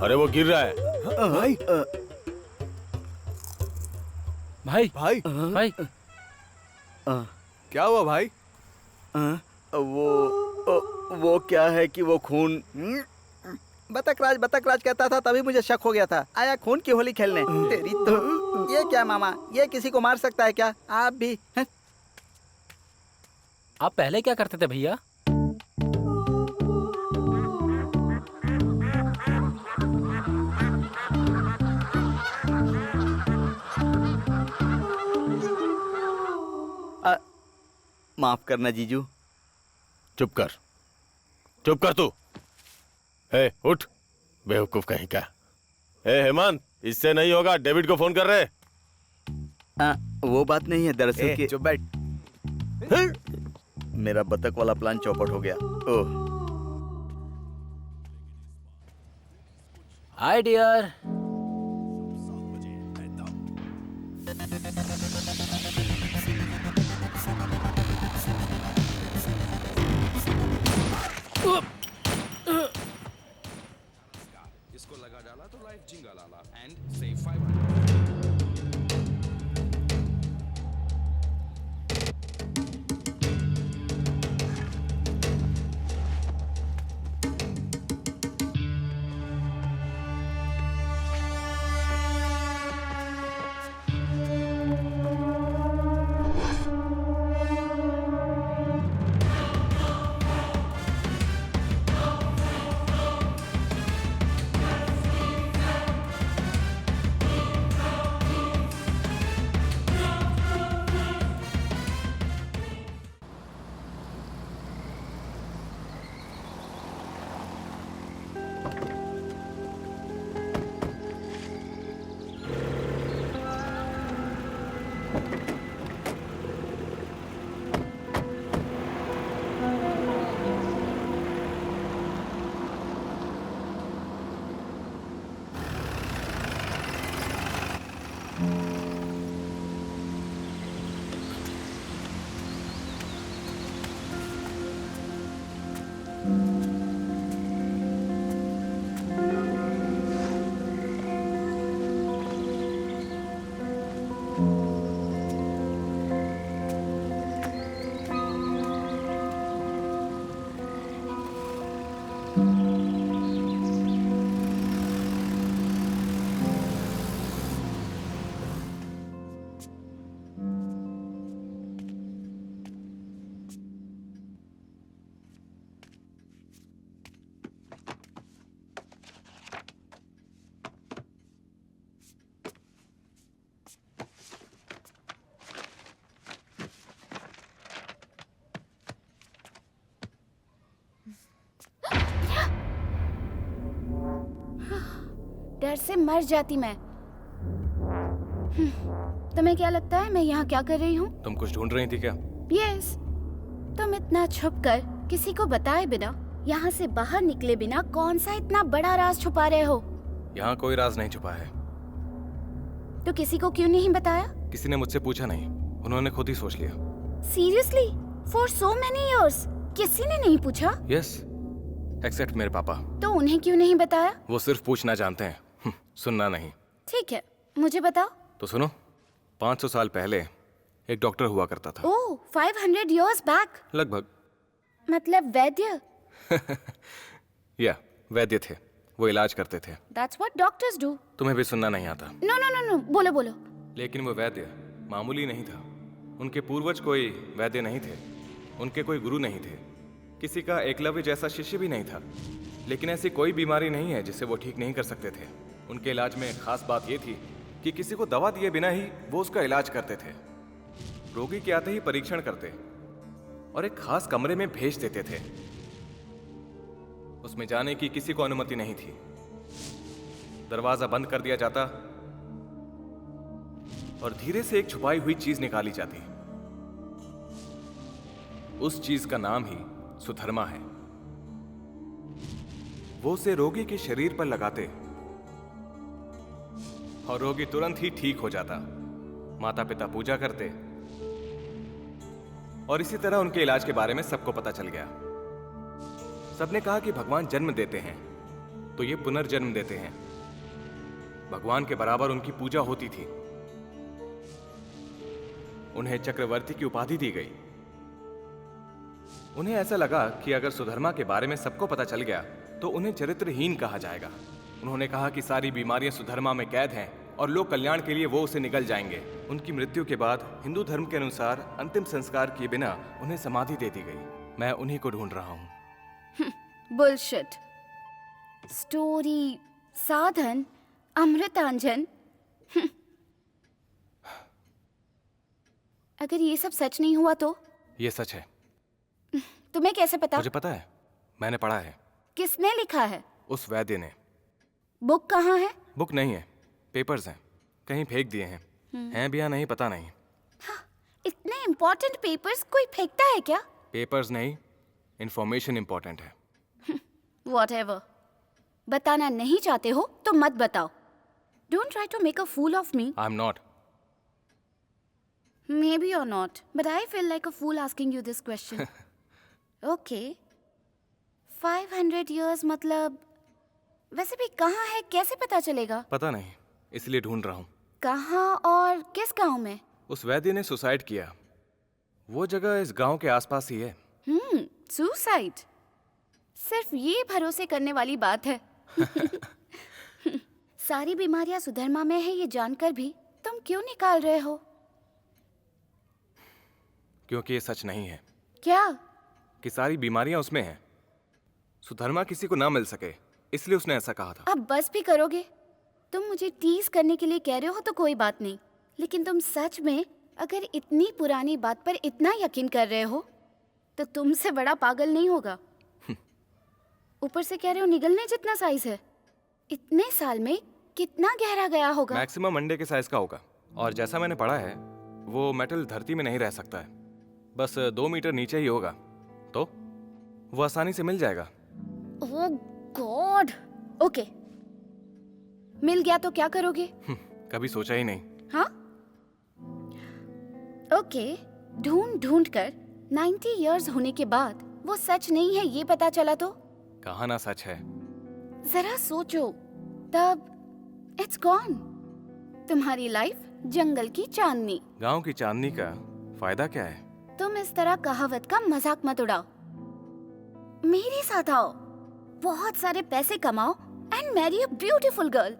S10: अरे वो गिर रहा है.
S6: भाई
S8: भाई
S6: भाई
S8: भाई
S6: क्या हुआ भाई?
S12: वो क्या है कि वो खून.
S14: बतकराज कहता था, तभी मुझे शक हो गया था. आया खून की होली खेलने. तेरी तो ये क्या मामा, ये किसी को मार सकता है क्या? आप भी हैं?
S8: आप पहले क्या करते थे भैया?
S12: माफ करना जीजू.
S10: चुप कर तू. उठ बेवकूफ कहीं का. हेमंत, इससे नहीं होगा. डेविड को फोन कर रहे.
S12: वो बात नहीं है दरअसल कि
S6: चुप बैठ.
S12: मेरा बतख वाला प्लान चौपट हो गया. ओह
S8: हाय डियर.
S4: इसको लगा डाला तो लाइफ जिंगा लाला एंड सेव 500.
S2: डर से मर जाती मैं। तुम्हें क्या लगता है मैं यहाँ क्या कर रही हूँ?
S3: तुम कुछ ढूंढ रही थी क्या?
S2: यस। तुम इतना छुप कर किसी को बताए बिना, यहाँ से बाहर निकले बिना कौन सा इतना बड़ा राज छुपा रहे हो?
S3: यहाँ कोई राज नहीं छुपा है।
S2: तो किसी को क्यों नहीं बताया?
S3: किसी ने मुझसे पूछा नहीं, उन्होंने खुद ही सोच लिया।
S2: Seriously? For so many years किसी ने नहीं पूछा?
S3: यस, एक्सेप्ट मेरे पापा।
S2: तो उन्हें क्यों नहीं बताया?
S3: वो सिर्फ पूछना जानते हैं, सुनना नहीं।
S2: ठीक है, मुझे बताओ।
S3: तो सुनो, 500 साल पहले एक डॉक्टर हुआ करता था।
S2: ओह, 500 years back?
S3: लगभग।
S2: मतलब वैद्य?
S3: या वैद्य थे, वो इलाज करते थे।
S2: That's what doctors do.
S3: तुम्हें भी सुनना नहीं आता।
S2: No, no, no, no. बोलो बोलो।
S3: लेकिन वो वैद्य मामूली नहीं था। उनके पूर्वज कोई वैद्य नहीं थे, उनके कोई गुरु नहीं थे, किसी का एकलव्य जैसा शिष्य भी नहीं था। लेकिन ऐसी कोई बीमारी नहीं है जिसे वो ठीक नहीं कर सकते थे। उनके इलाज में खास बात ये थी कि किसी को दवा दिए बिना ही वो उसका इलाज करते थे। रोगी के आते ही परीक्षण करते और एक खास कमरे में भेज देते थे। उसमें जाने की किसी को अनुमति नहीं थी। दरवाजा बंद कर दिया जाता और धीरे से एक छुपाई हुई चीज निकाली जाती। उस चीज का नाम ही सुधर्मा है। वो उसे रोगी के शरीर पर लगाते और रोगी तुरंत ही ठीक हो जाता। माता पिता पूजा करते और इसी तरह उनके इलाज के बारे में सबको पता चल गया। सबने कहा कि भगवान जन्म देते हैं तो ये पुनर्जन्म देते हैं। भगवान के बराबर उनकी पूजा होती थी। उन्हें चक्रवर्ती की उपाधि दी गई। उन्हें ऐसा लगा कि अगर सुधर्मा के बारे में सबको पता चल गया तो उन्हें चरित्रहीन कहा जाएगा। उन्होंने कहा कि सारी बीमारियां सुधर्मा में कैद हैं और लोक कल्याण के लिए वो उसे निगल जाएंगे। उनकी मृत्यु के बाद हिंदू धर्म के अनुसार अंतिम संस्कार किए बिना उन्हें समाधि दे दी गई। मैं उन्हीं को ढूंढ रहा हूँ।
S2: बुलशिट। स्टोरी, साधन, अमृतांजन। अगर ये सब सच नहीं हुआ तो?
S3: ये सच है।
S2: तुम्हें कैसे पता?
S3: मुझे पता है, मैंने पढ़ा है।
S2: किसने लिखा है?
S3: उस वैद्य ने।
S2: बुक कहाँ है?
S3: बुक नहीं है, पेपर्स हैं, कहीं फेंक दिए हैं। हैं भी या नहीं पता नहीं।
S2: इतने इम्पोर्टेंट पेपर्स कोई फेंकता है क्या?
S3: पेपर्स नहीं, इंफॉर्मेशन इंपॉर्टेंट है।
S2: Whatever. बताना नहीं चाहते हो तो मत बताओ। Don't try to make a fool of me.
S3: I'm not.
S2: Maybe you're not, but I feel like a fool asking you this question. Okay. 500 years मतलब वैसे भी कहाँ है, कैसे पता चलेगा?
S3: पता नहीं, इसलिए ढूंढ रहा हूँ।
S2: कहाँ और किस गांव में?
S3: उस वैद्य ने सुसाइड किया। वो जगह इस गांव के आसपास ही है।
S2: सुसाइड? सिर्फ ये भरोसे करने वाली बात है। सारी बीमारियां सुधर्मा में है ये जानकर भी तुम क्यों निकाल रहे हो?
S3: क्योंकि ये सच नहीं है।
S2: क्या?
S3: कि सारी बीमारियां उसमें हैं। सुधर्मा किसी को ना मिल सके, इसलिए उसने ऐसा कहा था।
S2: अब बस भी करोगे? तुम मुझे टीज करने के लिए कह रहे हो तो कोई बात नहीं, लेकिन तुम सच में अगर इतनी पुरानी बात पर इतना यकीन कर रहे हो तो तुमसे बड़ा पागल नहीं होगा। ऊपर से कह रहे हो निगलने जितना साइज है। इतने साल में कितना गहरा गया होगा?
S3: मैक्सिमम अंडे के साइज का होगा। और जैसा मैंने पढ़ा है वो मेटल धरती में नहीं रह सकता है, बस 2 मीटर नीचे ही होगा, तो वो आसानी से मिल जाएगा।
S2: ओह गॉड। ओके, मिल गया तो क्या करोगे?
S3: कभी सोचा ही नहीं।
S2: हाँ ओके, ढूंढ ढूंढ कर 90 इयर्स होने के बाद वो सच नहीं है ये पता चला तो?
S3: कहा ना सच है।
S2: जरा सोचो, तब इट्स गॉन। तुम्हारी लाइफ जंगल की चांदनी।
S3: गांव की चांदनी का फायदा क्या है?
S2: तुम इस तरह कहावत का मजाक मत उड़ाओ। मेरे साथ आओ, बहुत सारे पैसे कमाओ and marry a beautiful girl.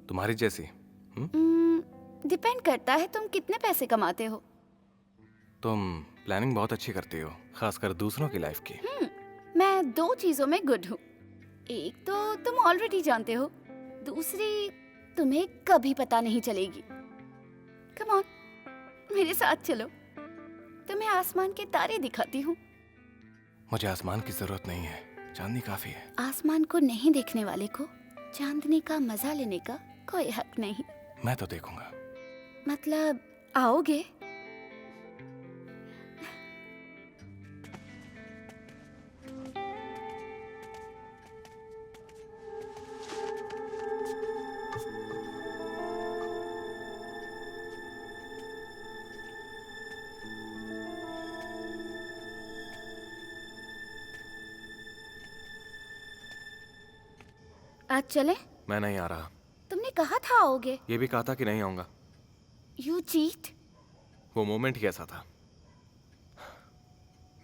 S3: तुम्हारी जैसी?
S2: डिपेंड करता है तुम कितने पैसे कमाते हो।
S3: तुम प्लानिंग बहुत अच्छी करती हो, खासकर दूसरों की लाइफ की।
S2: मैं 2 चीजों में गुड हूँ। एक तो तुम ऑलरेडी जानते हो, दूसरी तुम्हें कभी पता नहीं चलेगी। कम ऑन, मेरे साथ चलो, तुम्हें आसमान के तारे दिखाती हूँ।
S3: मुझे आसमान की जरूरत नहीं है, चांदनी काफी है।
S2: आसमान को नहीं देखने वाले को चांदनी का मजा लेने का कोई हक नहीं।
S3: मैं तो देखूंगा।
S2: मतलब आओगे? आज चले?
S3: मैं नहीं आ रहा।
S2: तुमने कहा था आओगे।
S3: ये भी कहा था कि नहीं आऊंगा।
S2: You cheat?
S3: वो मोमेंट ही ऐसा था।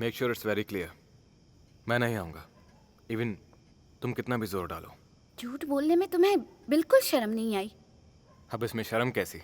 S3: Make sure it's very clear. मैं नहीं आऊंगा, इवन तुम कितना भी जोर डालो।
S2: झूठ बोलने में तुम्हें बिल्कुल शर्म नहीं आई?
S3: अब इसमें शर्म कैसी?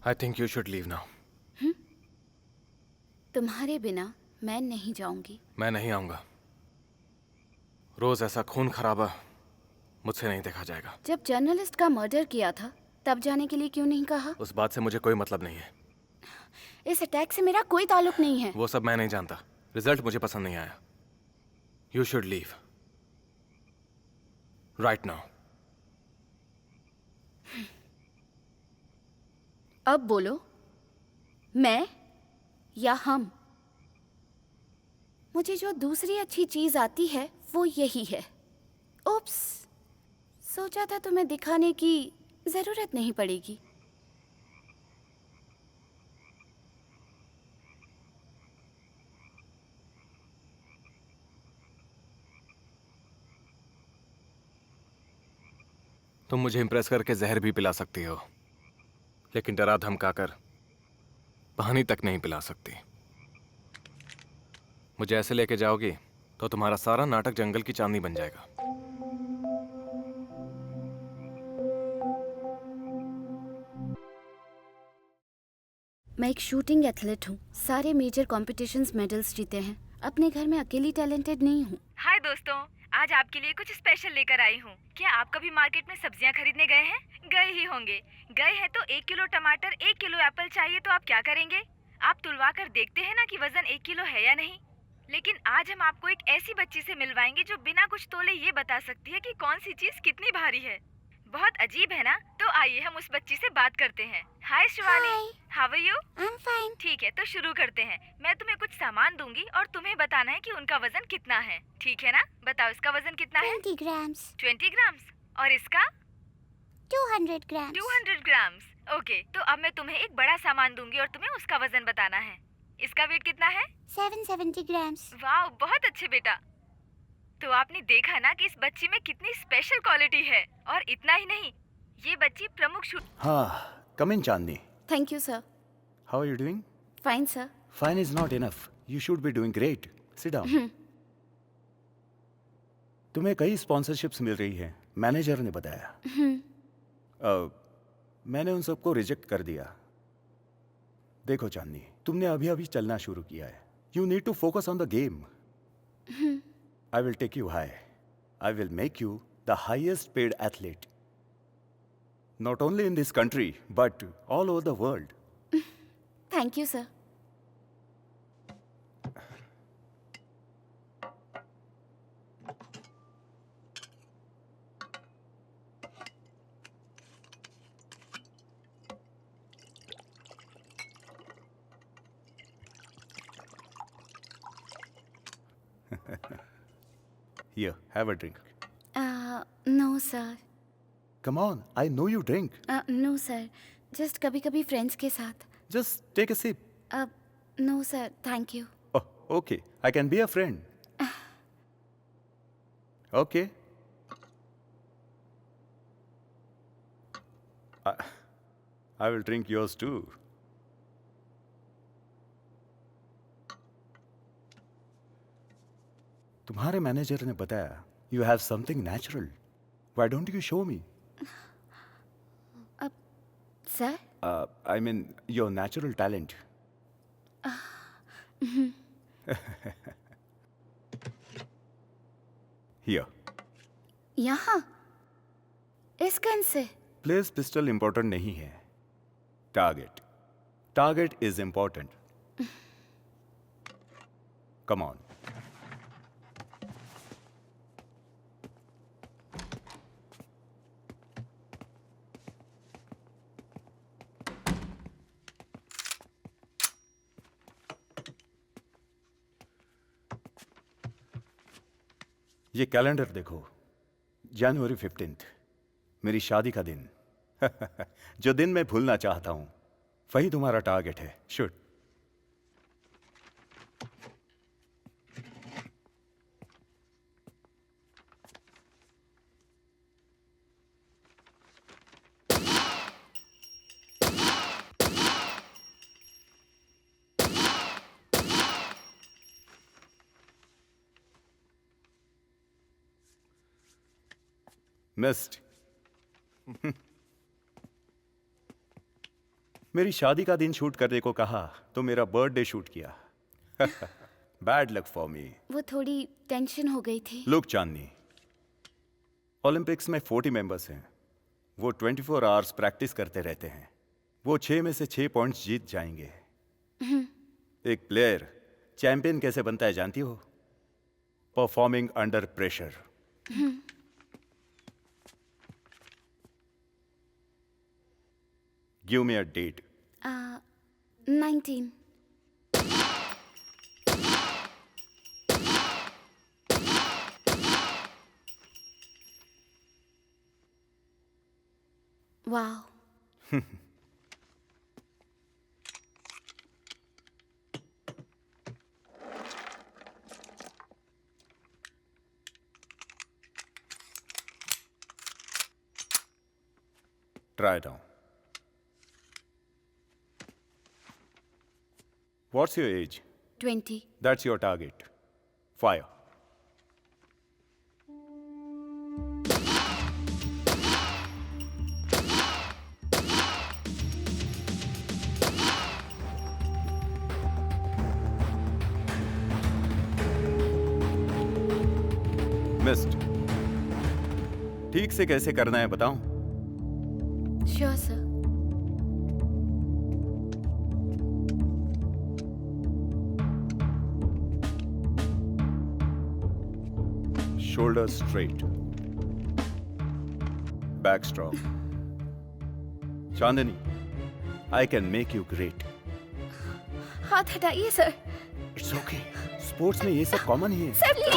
S3: I think you should leave now.
S2: तुम्हारे बिना मैं नहीं जाऊंगी।
S3: मैं नहीं आऊंगा। रोज ऐसा खून खराबा मुझसे नहीं देखा जाएगा।
S2: जब जर्नलिस्ट का मर्डर किया था तब जाने के लिए क्यों नहीं कहा?
S3: उस बात से मुझे कोई मतलब नहीं है।
S2: इस अटैक से मेरा कोई ताल्लुक नहीं है।
S3: वो सब मैं नहीं जानता। रिजल्ट मुझे पसंद नहीं आया। You should leave. Right now.
S2: अब बोलो, मैं या हम? मुझे जो दूसरी अच्छी चीज आती है वो यही है। ओप्स, सोचा था तुम्हें दिखाने की जरूरत नहीं पड़ेगी।
S3: तुम मुझे इम्प्रेस करके जहर भी पिला सकती हो, लेकिन डरा धमकाकर पानी तक नहीं पिला सकती। मुझे ऐसे लेके जाओगी तो तुम्हारा सारा नाटक जंगल की चांदनी बन जाएगा।
S2: मैं एक शूटिंग एथलीट हूँ। सारे मेजर कॉम्पिटिशन्स मेडल्स जीते हैं। अपने घर में अकेली टैलेंटेड नहीं हूँ।
S5: हाय दोस्तों, आज आपके लिए कुछ स्पेशल लेकर आई हूँ। क्या आप कभी मार्केट में सब्जियाँ खरीदने गए हैं? गए ही होंगे। गए हैं तो 1 किलो टमाटर, 1 किलो एप्पल चाहिए तो आप क्या करेंगे? आप तुलवा कर देखते हैं ना कि वजन 1 किलो है या नहीं। लेकिन आज हम आपको एक ऐसी बच्ची से मिलवाएंगे जो बिना कुछ तोले ये बता सकती है कि कौन सी चीज कितनी भारी है। बहुत अजीब है ना? तो आइए हम उस बच्ची से बात करते हैं। Hi Shivani, how are you?
S2: I am fine.
S5: ठीक है, तो शुरू करते हैं। मैं तुम्हें कुछ सामान दूंगी और तुम्हें बताना है कि उनका वजन कितना है। ठीक है ना? बताओ इसका वजन कितना है?
S2: 20 ग्राम्स।
S5: 20 ग्राम्स। और इसका?
S2: 200 ग्राम्स।
S5: 200 ग्राम्स। ओके, तो अब मैं तुम्हें एक बड़ा सामान दूंगी और तुम्हें उसका वजन बताना है। इसका वेट कितना है?
S2: 770 ग्राम्स।
S5: वाह, बहुत अच्छे बेटा। तो आपने देखा ना कि इस बच्ची में कितनी स्पेशल क्वालिटी है। और इतना ही नहीं, ये बच्ची प्रमुख शूट।
S1: हाँ, come in Chandni.
S2: Thank you sir.
S1: How are you doing?
S2: Fine sir.
S1: Fine is not enough, you should be doing great. Sit down. तुम्हें कई स्पॉन्सरशिप्स मिल रही हैं, मैनेजर ने बताया। मैंने उन सबको रिजेक्ट कर दिया। देखो चांदनी, तुमने अभी अभी चलना शुरू किया है। You need to focus on the game. I will take you high. I will make you the highest paid athlete. Not only in this country, but all over the world.
S2: Thank you sir.
S1: Here, have a drink.
S2: No sir.
S1: Come on, I know you drink.
S2: No sir, just कभी कभी friends के साथ।
S1: Just take a sip.
S2: No sir, thank you.
S1: Oh, okay, I can be a friend. Okay. I will drink yours too. तुम्हारे manager ने बताया you have something natural, why don't you show me?
S2: Sir?
S1: I mean your natural talent. Here.
S2: यहाँ इस gun से?
S1: Place pistol important नहीं है, target. Target is important. Come on. ये calendar देखो, जनवरी 15, मेरी शादी का दिन। जो दिन मैं भूलना चाहता हूं, वही तुम्हारा टारगेट है। शुड। मिस्ड। मेरी शादी का दिन शूट करने को कहा तो मेरा बर्थडे शूट किया। Bad luck for me.
S2: वो थोड़ी टेंशन हो गई थी।
S1: लुक चांदनी, ओलंपिक्स में 40 मेंबर्स हैं। वो 24 आवर्स प्रैक्टिस करते रहते हैं। वो 6 में से 6 पॉइंट्स जीत जाएंगे। एक प्लेयर चैंपियन कैसे बनता है जानती हो? Performing under pressure. Give me a date.
S2: 19. Wow.
S1: Try it on. What's your age?
S2: 20.
S1: That's your target. Fire. Missed. ठीक से कैसे करना है बताऊं?
S2: Sure, sir.
S1: Shoulders straight. Back strong. Chandani, I can make you great.
S2: हाथ हटाइए sir.
S1: It's okay. Sports में ये सब कॉमन ही है.
S2: Sir please.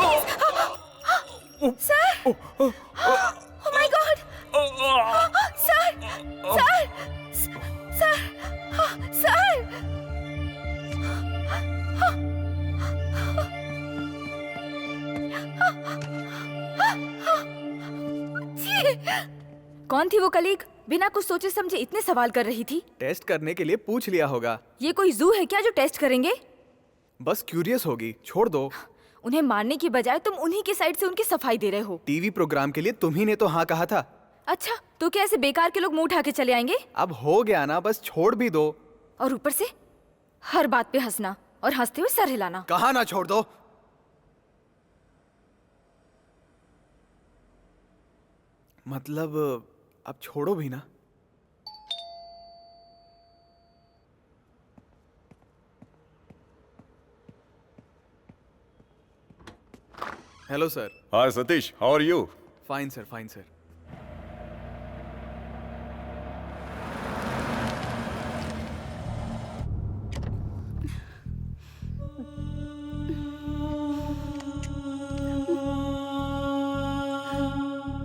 S2: Sir. Oh my God. Sir. Sir. Sir.
S5: कौन थी वो कलीग? बिना कुछ सोचे समझे इतने सवाल कर रही थी.
S6: टेस्ट करने के लिए पूछ लिया होगा.
S5: ये कोई जू है क्या जो टेस्ट करेंगे?
S6: बस क्यूरियस होगी, छोड़ दो.
S5: उन्हें मारने की बजाय तुम उन्हीं की साइड से उनकी सफाई दे रहे हो.
S6: टीवी प्रोग्राम के लिए तुम ही ने तो हाँ कहा था.
S5: अच्छा, तो क्या ऐसे बेकार के लोग मुंह उठा के चले आएंगे?
S6: अब हो गया ना, बस छोड़ भी दो.
S5: और ऊपर से हर बात पे हंसना और हंसते हुए सर हिलाना.
S6: कहा ना छोड़ दो. मतलब अब छोड़ो भी ना. Hello sir.
S1: Hi Satish, how are you?
S6: Fine sir, fine sir.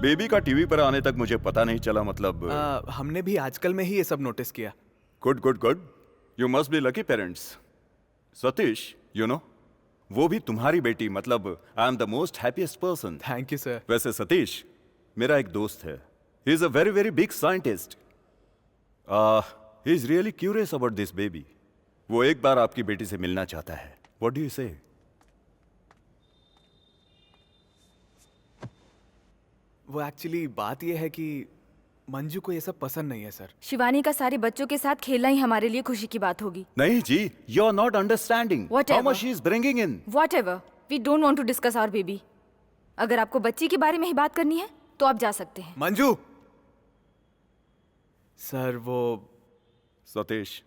S1: Baby का टीवी पर आने तक मुझे पता नहीं चला. मतलब
S6: हमने भी आजकल में ही ये सब नोटिस किया.
S1: Good good good. You must be lucky parents. Satish, you know, वो भी तुम्हारी बेटी. मतलब I am the most happiest person.
S6: Thank you sir.
S1: वैसे सतीश, मेरा एक दोस्त है. He is a very very big scientist. He is really curious about this baby. वो एक बार आपकी बेटी से मिलना चाहता है. व्हाट डू यू से?
S6: वो एक्चुअली बात ये है कि मंजू को ये सब पसंद नहीं है सर.
S5: शिवानी का सारे बच्चों के साथ खेलना ही हमारे लिए खुशी की बात होगी.
S1: नहीं जी, you are not understanding how much she is bringing in.
S5: Whatever. We don't want to discuss our baby. अगर आपको बच्ची के बारे में ही बात करनी है तो आप जा सकते हैं.
S6: मंजू. सर वो.
S1: Satish,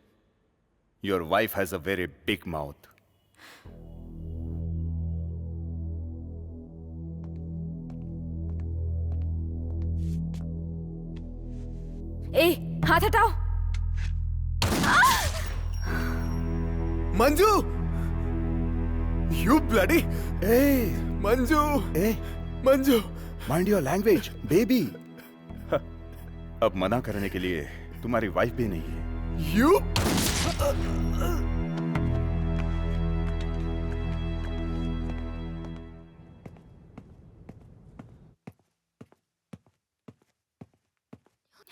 S1: your wife has a very big mouth.
S5: ए, हाथ हटाओ.
S6: Manju. You bloody.
S1: Hey,
S6: Manju.
S1: hey,
S6: Manju.
S1: mind your language, baby. अब मना करने के लिए तुम्हारी वाइफ भी नहीं है.
S6: You.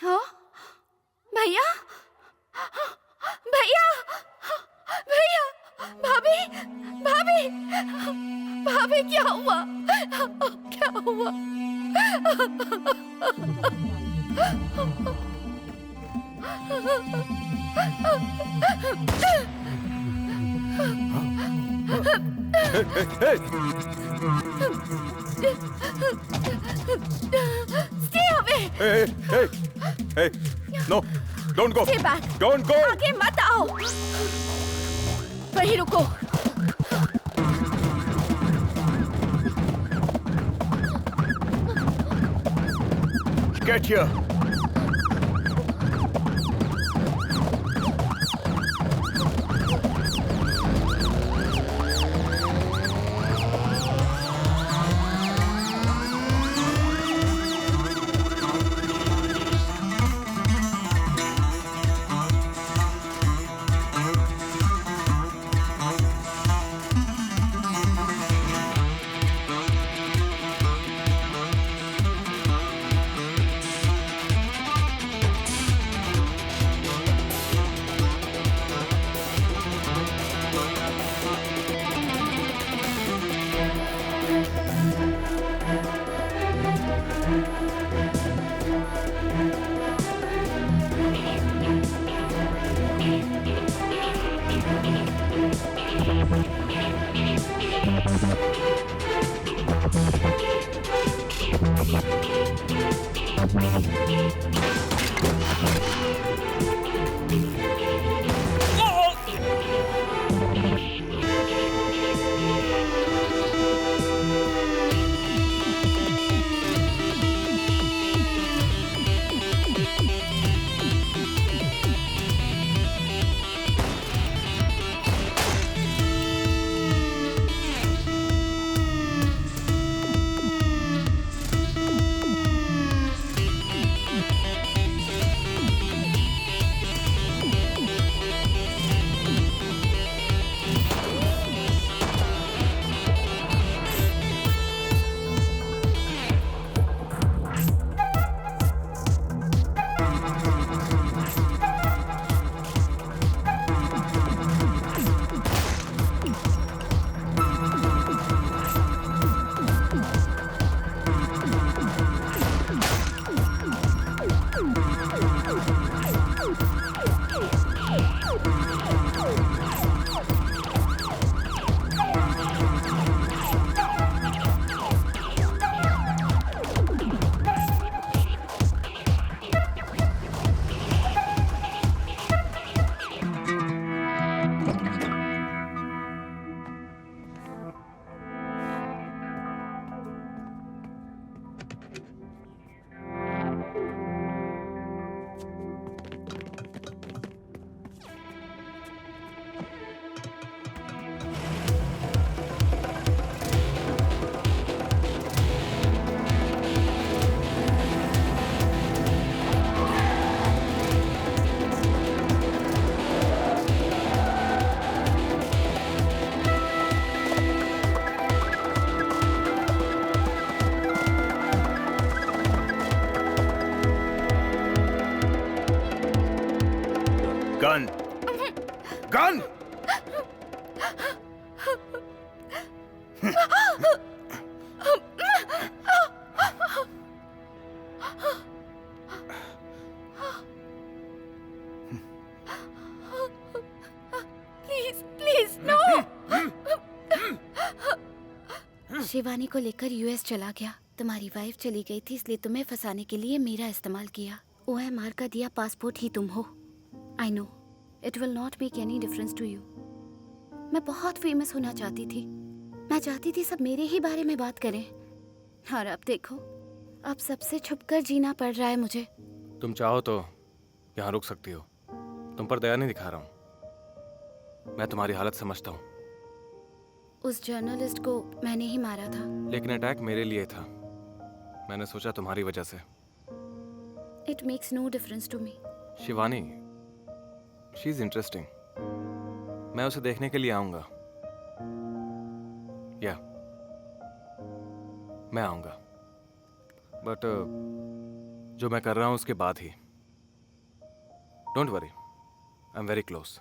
S2: हाँ? भैया? भैया? भैया? भाभी? भाभी? भाभी क्या हुआ? क्या हुआ? Stay away!
S1: Hey, hey, hey, no, don't go.
S2: Stay back.
S1: Don't go.
S2: आगे मत आओ. वहीं रुको.
S1: Get here. Gun gun
S2: please please no. Shivani को लेकर यूएस चला गया। तुम्हारी वाइफ चली गई थी, इसलिए तुम्हें फंसाने के लिए मेरा इस्तेमाल किया। ओएमआर का दिया पासपोर्ट ही तुम हो। I know it will not make any difference to you. मैं बहुत फेमस होना चाहती थी। मैं चाहती थी सब मेरे ही बारे में बात करें, और अब देखो, अब सबसे छुपकर जीना पड़ रहा है मुझे।
S3: तुम चाहो तो यहाँ रुक सकती हो। तुम पर दया नहीं दिखा रहा हूँ, मैं तुम्हारी हालत समझता हूँ।
S2: उस जर्नलिस्ट को मैंने ही मारा था।
S3: लेकिन अटैक मेरे लिए था। मैंने सोचा तुम्हारी वजह से।
S2: It makes no difference to me.
S3: Shivani, she is interesting. मैं उसे देखने के लिए आऊंगा। या मैं आऊंगा, बट जो मैं कर रहा हूं उसके बाद ही। Don't worry, I am very close.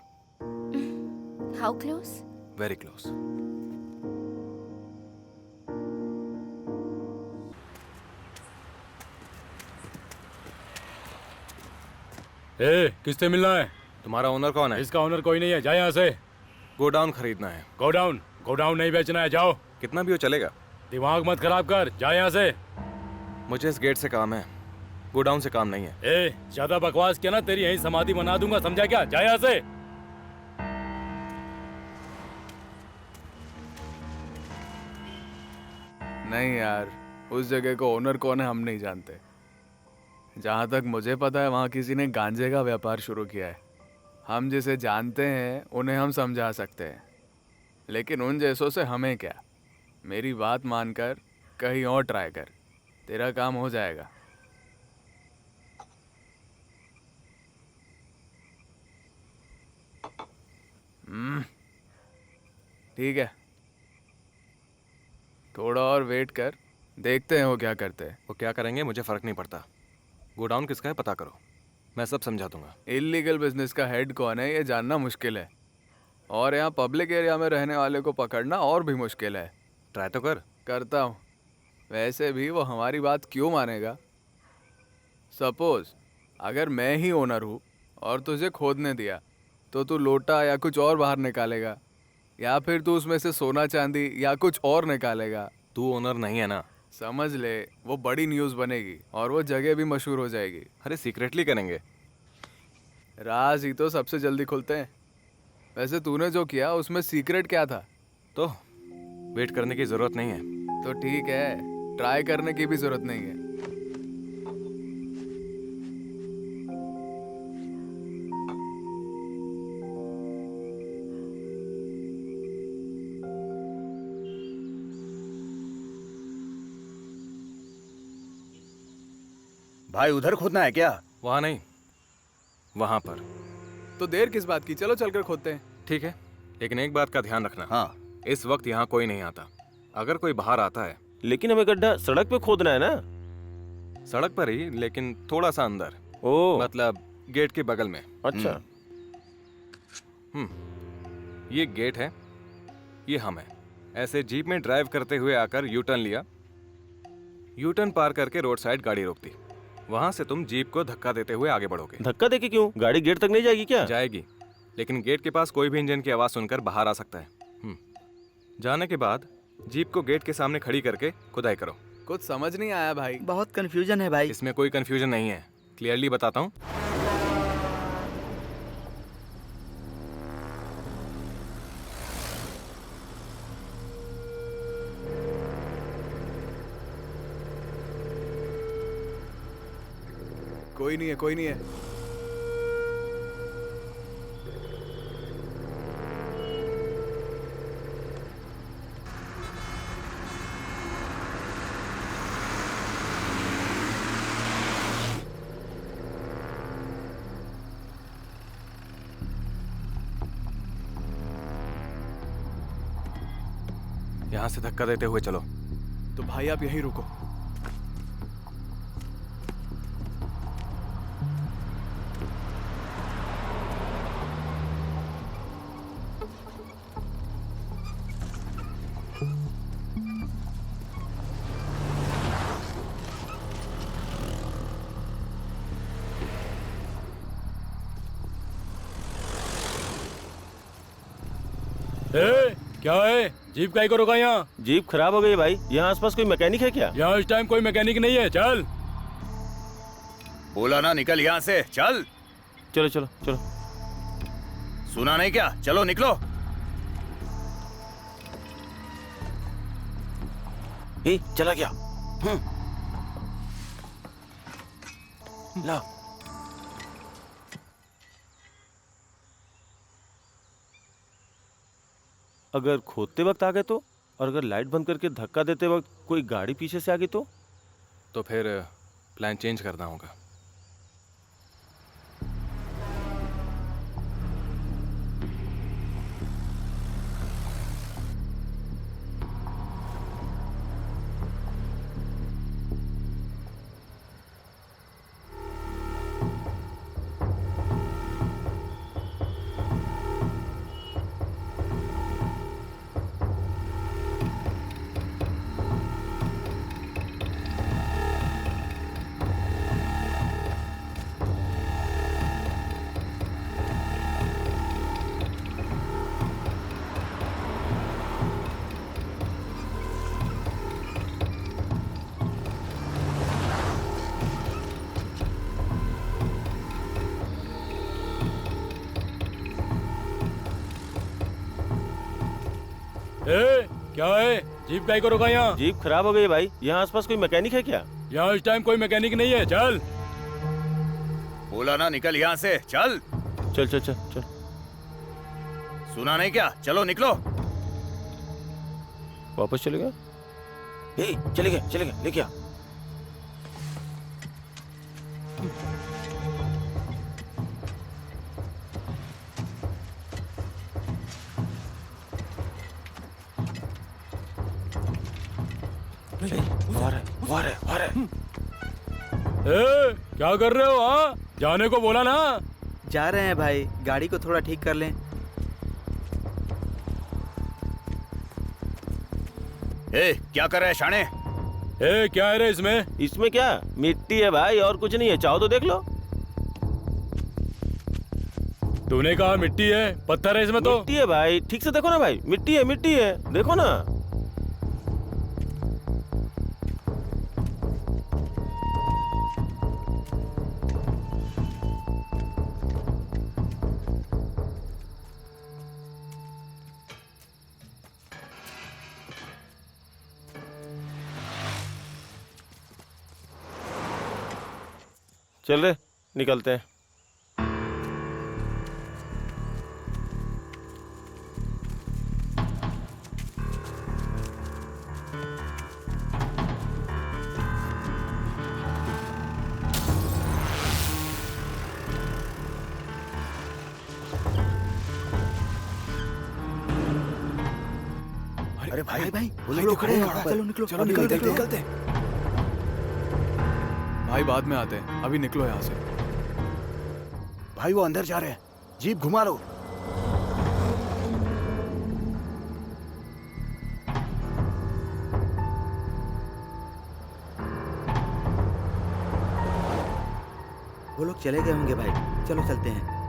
S2: How close?
S3: Very close.
S8: किससे मिलना है?
S3: तुम्हारा ओनर कौन है?
S8: इसका ओनर कोई नहीं है, जा यहाँ से।
S3: गोडाउन खरीदना है।
S8: गोडाउन? गोडाउन नहीं बेचना है, जाओ।
S3: कितना भी हो चलेगा।
S8: दिमाग मत खराब कर, जा यहाँ से।
S3: मुझे इस गेट से काम है, गोडाउन से काम नहीं है।
S8: ज्यादा बकवास किया ना, तेरी यहीं समाधि बना दूंगा, समझा क्या? जा यहाँ से।
S6: नहीं यार, उस जगह को ओनर कौन है हम नहीं जानते। जहाँ तक मुझे पता है वहाँ किसी ने गांजे का व्यापार शुरू किया है। हम जिसे जानते हैं उन्हें हम समझा सकते हैं, लेकिन उन जैसों से हमें क्या। मेरी बात मानकर कहीं और ट्राई कर, तेरा काम हो जाएगा। ठीक है, थोड़ा और वेट कर, देखते हैं वो क्या करते हैं।
S3: वो क्या करेंगे मुझे फर्क नहीं पड़ता। गोडाउन किसका है पता करो, मैं सब समझा दूंगा।
S6: इल्लीगल बिजनेस का हेड कौन है ये जानना मुश्किल है, और यहाँ पब्लिक एरिया में रहने वाले को पकड़ना और भी मुश्किल है।
S3: ट्राई तो कर।
S6: करता हूँ। वैसे भी वो हमारी बात क्यों मानेगा? सपोज अगर मैं ही ओनर हूँ और तुझे खोदने दिया, तो तू लोटा या कुछ और बाहर निकालेगा, या फिर तू उसमें से सोना चांदी या कुछ और निकालेगा।
S3: तू ओनर नहीं है ना,
S6: समझ ले, वो बड़ी न्यूज़ बनेगी और वो जगह भी मशहूर हो जाएगी।
S3: अरे सीक्रेटली करेंगे।
S6: राज ही तो सबसे जल्दी खुलते हैं। वैसे तूने जो किया उसमें सीक्रेट क्या था?
S3: तो वेट करने की जरूरत नहीं है।
S6: तो ठीक है, ट्राई करने की भी जरूरत नहीं है।
S1: भाई उधर खोदना है क्या?
S3: वहाँ नहीं, वहाँ पर।
S6: तो देर किस बात की, चलो चलकर खोदते हैं।
S3: ठीक है, लेकिन एक बात का ध्यान रखना।
S1: हाँ।
S3: इस वक्त यहाँ कोई नहीं आता। अगर कोई बाहर आता है।
S10: लेकिन हमें गड्ढा सड़क पे खोदना है ना?
S3: सड़क पर ही, लेकिन थोड़ा सा अंदर।
S10: ओह,
S3: मतलब गेट के बगल में।
S10: अच्छा।
S3: ये गेट है, ये हम है। ऐसे जीप में ड्राइव करते हुए आकर यू टर्न लिया, यू टर्न पार करके रोड साइड गाड़ी रोक दी। वहां से तुम जीप को धक्का देते हुए आगे बढ़ोगे।
S10: धक्का देके क्यों? गाड़ी गेट तक नहीं जाएगी क्या?
S3: जाएगी, लेकिन गेट के पास कोई भी इंजन की आवाज सुनकर बाहर आ सकता है। जाने के बाद जीप को गेट के सामने खड़ी करके खुदाई करो।
S6: कुछ समझ नहीं आया भाई।
S14: बहुत कंफ्यूजन है भाई।
S3: इसमें कोई कंफ्यूजन नहीं है, क्लियरली बताता हूँ।
S6: कोई नहीं है, कोई नहीं है।
S3: यहाँ से धक्का देते हुए चलो।
S6: तो भाई आप यहीं रुको।
S8: क्या है? जीप काहे को रोका यहाँ?
S10: जीप खराब हो गई भाई। यहाँ आसपास कोई मैकेनिक है क्या?
S8: यहाँ इस टाइम कोई मैकेनिक नहीं है। चल।
S1: बोला ना निकल यहाँ से, चल।
S10: चलो चलो चलो।
S1: सुना नहीं क्या? चलो निकलो।
S10: चला गया। ला। अगर खोदते वक्त आ गए तो, और अगर लाइट बंद करके धक्का देते वक्त कोई गाड़ी पीछे से आ गई तो
S3: फिर प्लान चेंज करना होगा।
S8: क्या है? जीप काहे को रोका यहाँ?
S10: जीप खराब हो गई भाई। यहाँ आसपास कोई मैकेनिक है क्या?
S8: यहाँ इस टाइम कोई मैकेनिक नहीं है। चल।
S1: बोला ना निकल यहाँ से, चल।
S10: चल चल चल चल।
S1: सुना नहीं क्या? चलो निकलो।
S10: वापस चले गया? चले गया, लेके आ।
S8: क्या कर रहे हो? हाँ, जाने को बोला ना।
S14: जा रहे हैं भाई, गाड़ी को थोड़ा ठीक कर लें।
S1: क्या कर रहे हैं शाणे?
S8: क्या है रे इसमें?
S10: इसमें क्या? मिट्टी है भाई, और कुछ नहीं है। चाहो तो देख लो।
S8: तूने कहा मिट्टी है, पत्थर है इसमें। तो
S10: मिट्टी है भाई, ठीक से देखो ना भाई। मिट्टी है, देखो ना। चल रे, निकलते हैं।
S9: अरे भाई भाई वो
S6: चलो
S9: लोग खड़े हैं वहाँ पर।
S14: चलो निकलो,
S6: चलो
S14: अभी
S6: निकलते भाई, बाद में आते हैं, अभी निकलो यहाँ से।
S9: भाई वो अंदर जा रहे हैं, जीप घुमा लो।
S14: वो लोग चले गए होंगे भाई, चलो चलते हैं।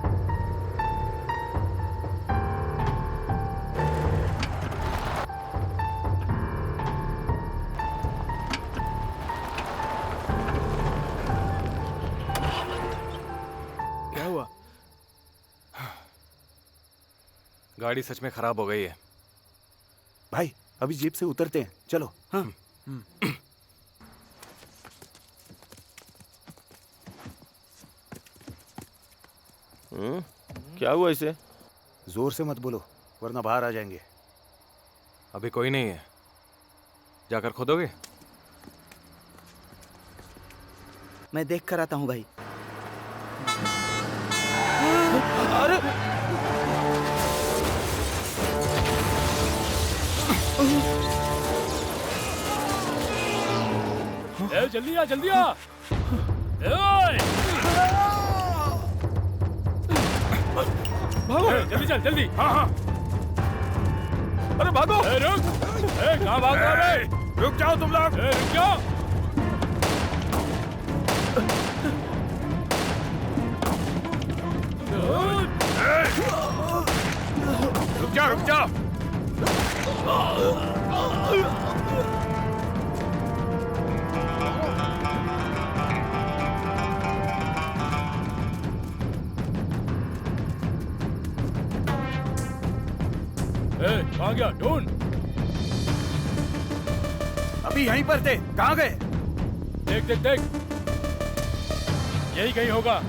S6: क्या हुआ?
S3: गाड़ी सच में खराब हो गई है।
S9: भाई अभी जीप से उतरते हैं, चलो।
S14: हाँ।
S10: क्या हुआ इसे?
S9: जोर से मत बोलो वरना बाहर आ जाएंगे।
S3: अभी कोई नहीं है, जाकर खोदोगे?
S14: मैं देख कर आता हूँ भाई।
S10: अरे
S8: ए, जल्दी आ, जल्दी आ। ए, ओए!
S10: भागो!
S8: जल्दी चल, जल्दी। हाँ हाँ।
S10: अरे भागो!
S8: ए, रुक! ए, कहाँ भाग रहा है?
S10: रुक जाओ तुम लोग!
S8: ए, रुक जाओ!
S10: रुक जा, रुक जा!
S8: ए, कहाँ गया? ढूंढ!
S9: अभी यहीं पर थे, कहाँ गए?
S8: देख देख देख, यही कहीं होगा।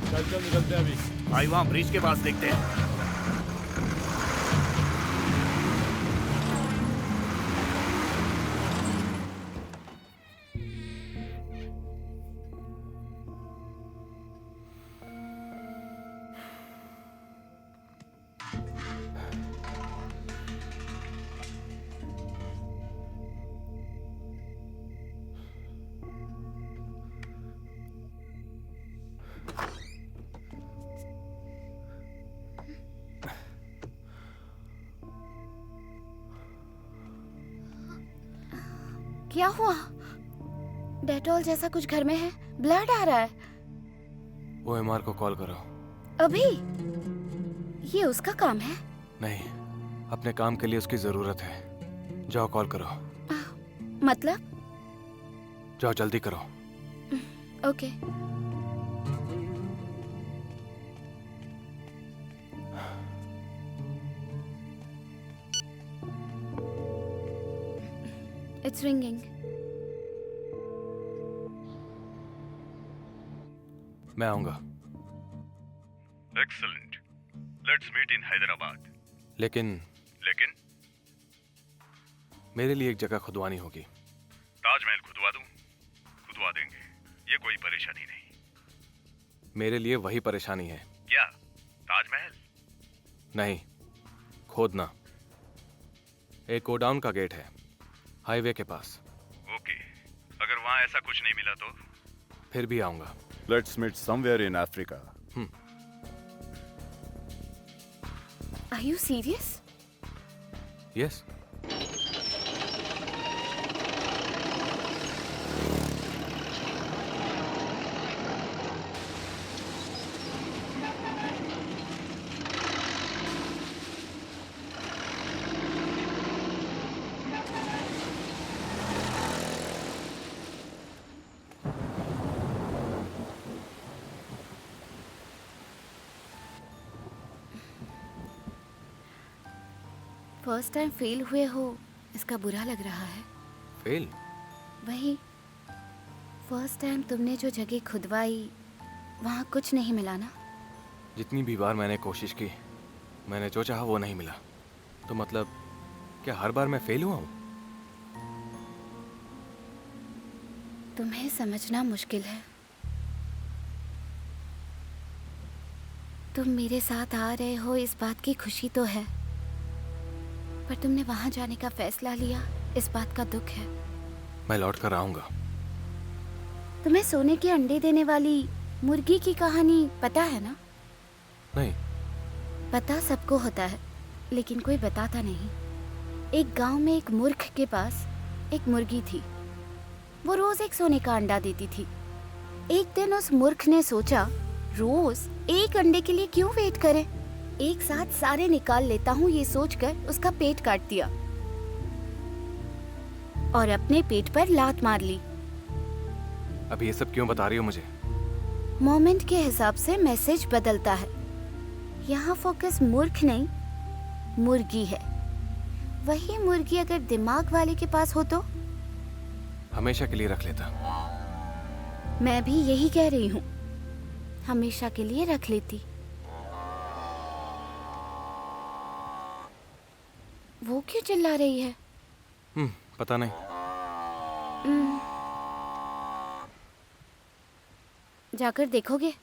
S8: चल चल निकलते हैं अभी।
S9: भाई वहाँ ब्रिज के पास देखते हैं।
S2: क्या हुआ? डेटॉल जैसा कुछ घर में है, ब्लड आ रहा है।
S3: OMR को कॉल करो।
S2: अभी? ये उसका काम है?
S3: नहीं, अपने काम के लिए उसकी जरूरत है। जाओ कॉल करो।
S2: मतलब?
S3: जाओ जल्दी करो।
S2: ओके। It's ringing.
S3: मैं आऊंगा।
S1: Excellent. Let's meet in Hyderabad.
S3: लेकिन मेरे लिए एक जगह खुदवानी होगी।
S1: ताजमहल खुदवा दूं? खुदवा देंगे, ये कोई परेशानी नहीं।
S3: मेरे लिए वही परेशानी है।
S1: क्या? ताजमहल?
S3: नहीं, खोदना। एक गोडाउन का गेट है, हाईवे के पास।
S1: ओके, अगर वहां ऐसा कुछ नहीं मिला तो?
S3: फिर भी आऊंगा।
S1: Let's meet somewhere in Africa.
S2: Are you serious?
S3: Yes.
S2: First time fail हुए हो, इसका बुरा लग रहा है।
S3: फेल?
S2: वही फर्स्ट टाइम तुमने जो जगह खुदवाई वहाँ कुछ नहीं मिला ना?
S3: जितनी भी बार मैंने कोशिश की, मैंने जो चाहा वो नहीं मिला। तो मतलब क्या हर बार मैं फेल हुआ हूँ?
S2: तुम्हें समझना मुश्किल है। तुम मेरे साथ आ रहे हो इस बात की खुशी तो है, पर तुमने वहां जाने का फैसला लिया इस बात का दुख है।
S3: मैं लौट कर आऊंगा।
S2: तुम्हें सोने के अंडे देने वाली मुर्गी की कहानी पता है ना?
S3: नहीं।
S2: पता सबको होता है, लेकिन कोई बताता नहीं। एक गांव में एक मूर्ख के पास एक मुर्गी थी। वो रोज एक सोने का अंडा देती थी। एक दिन उस मूर्ख ने सोचा, रोज एक अंडे के लिए क्यों वेट करें, एक साथ सारे निकाल लेता हूँ। ये सोचकर उसका पेट काट दिया और अपने पेट पर लात मार ली।
S3: अब ये सब क्यों बता रही हो मुझे?
S2: मोमेंट के हिसाब से मैसेज बदलता है। यहाँ फोकस मूर्ख नहीं, मुर्गी है। वही मुर्गी अगर दिमाग वाले के पास हो तो
S3: हमेशा के लिए रख लेता।
S2: मैं भी यही कह रही हूँ, हमेशा के लिए रख लेती। वो क्यों चिल्ला रही है?
S3: पता नहीं।
S2: जाकर देखोगे?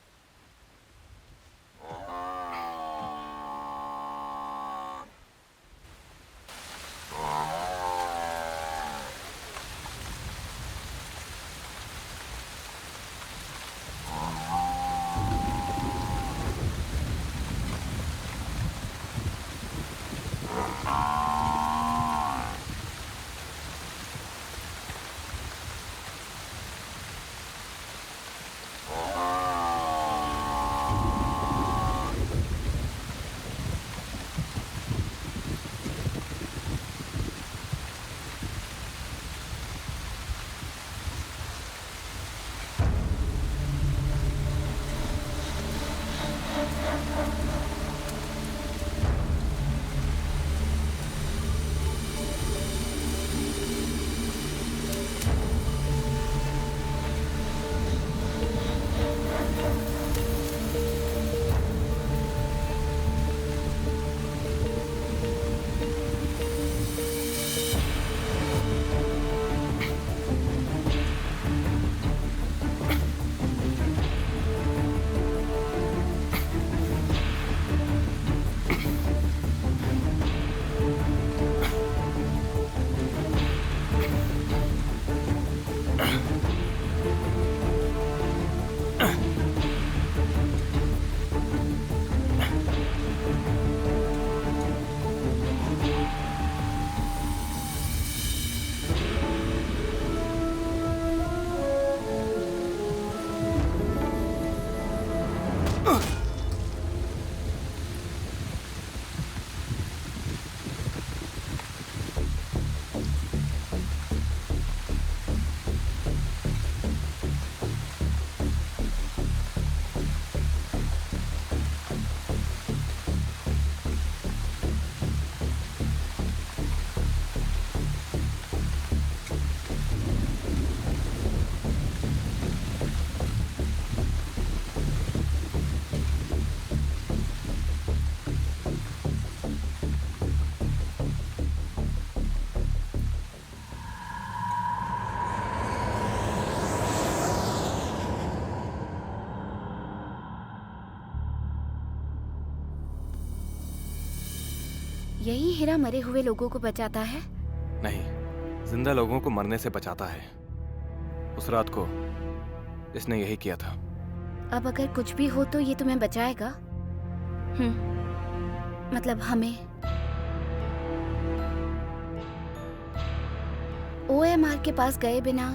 S2: यही हीरा मरे हुए लोगों को बचाता है?
S3: नहीं, जिंदा लोगों को मरने से बचाता है। उस रात को इसने यही किया था।
S2: अब अगर कुछ भी हो तो ये तुम्हें बचाएगा? मतलब हमें? OMR के पास गए बिना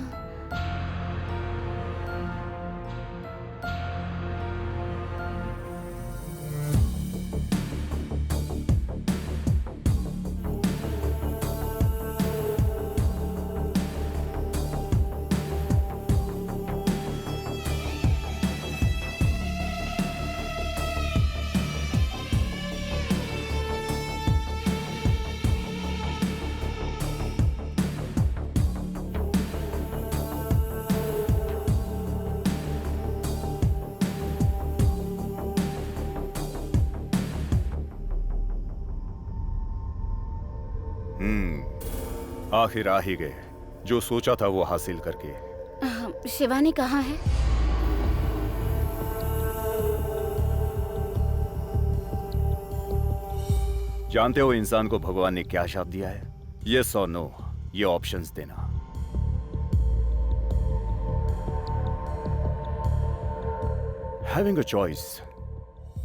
S1: आखिर आ ही गए। जो सोचा था वो हासिल करके।
S2: शिवानी कहाँ है?
S1: जानते हो इंसान को भगवान ने क्या शाप दिया है? यस और नो, ये ऑप्शंस देना। हैविंग अ चॉइस,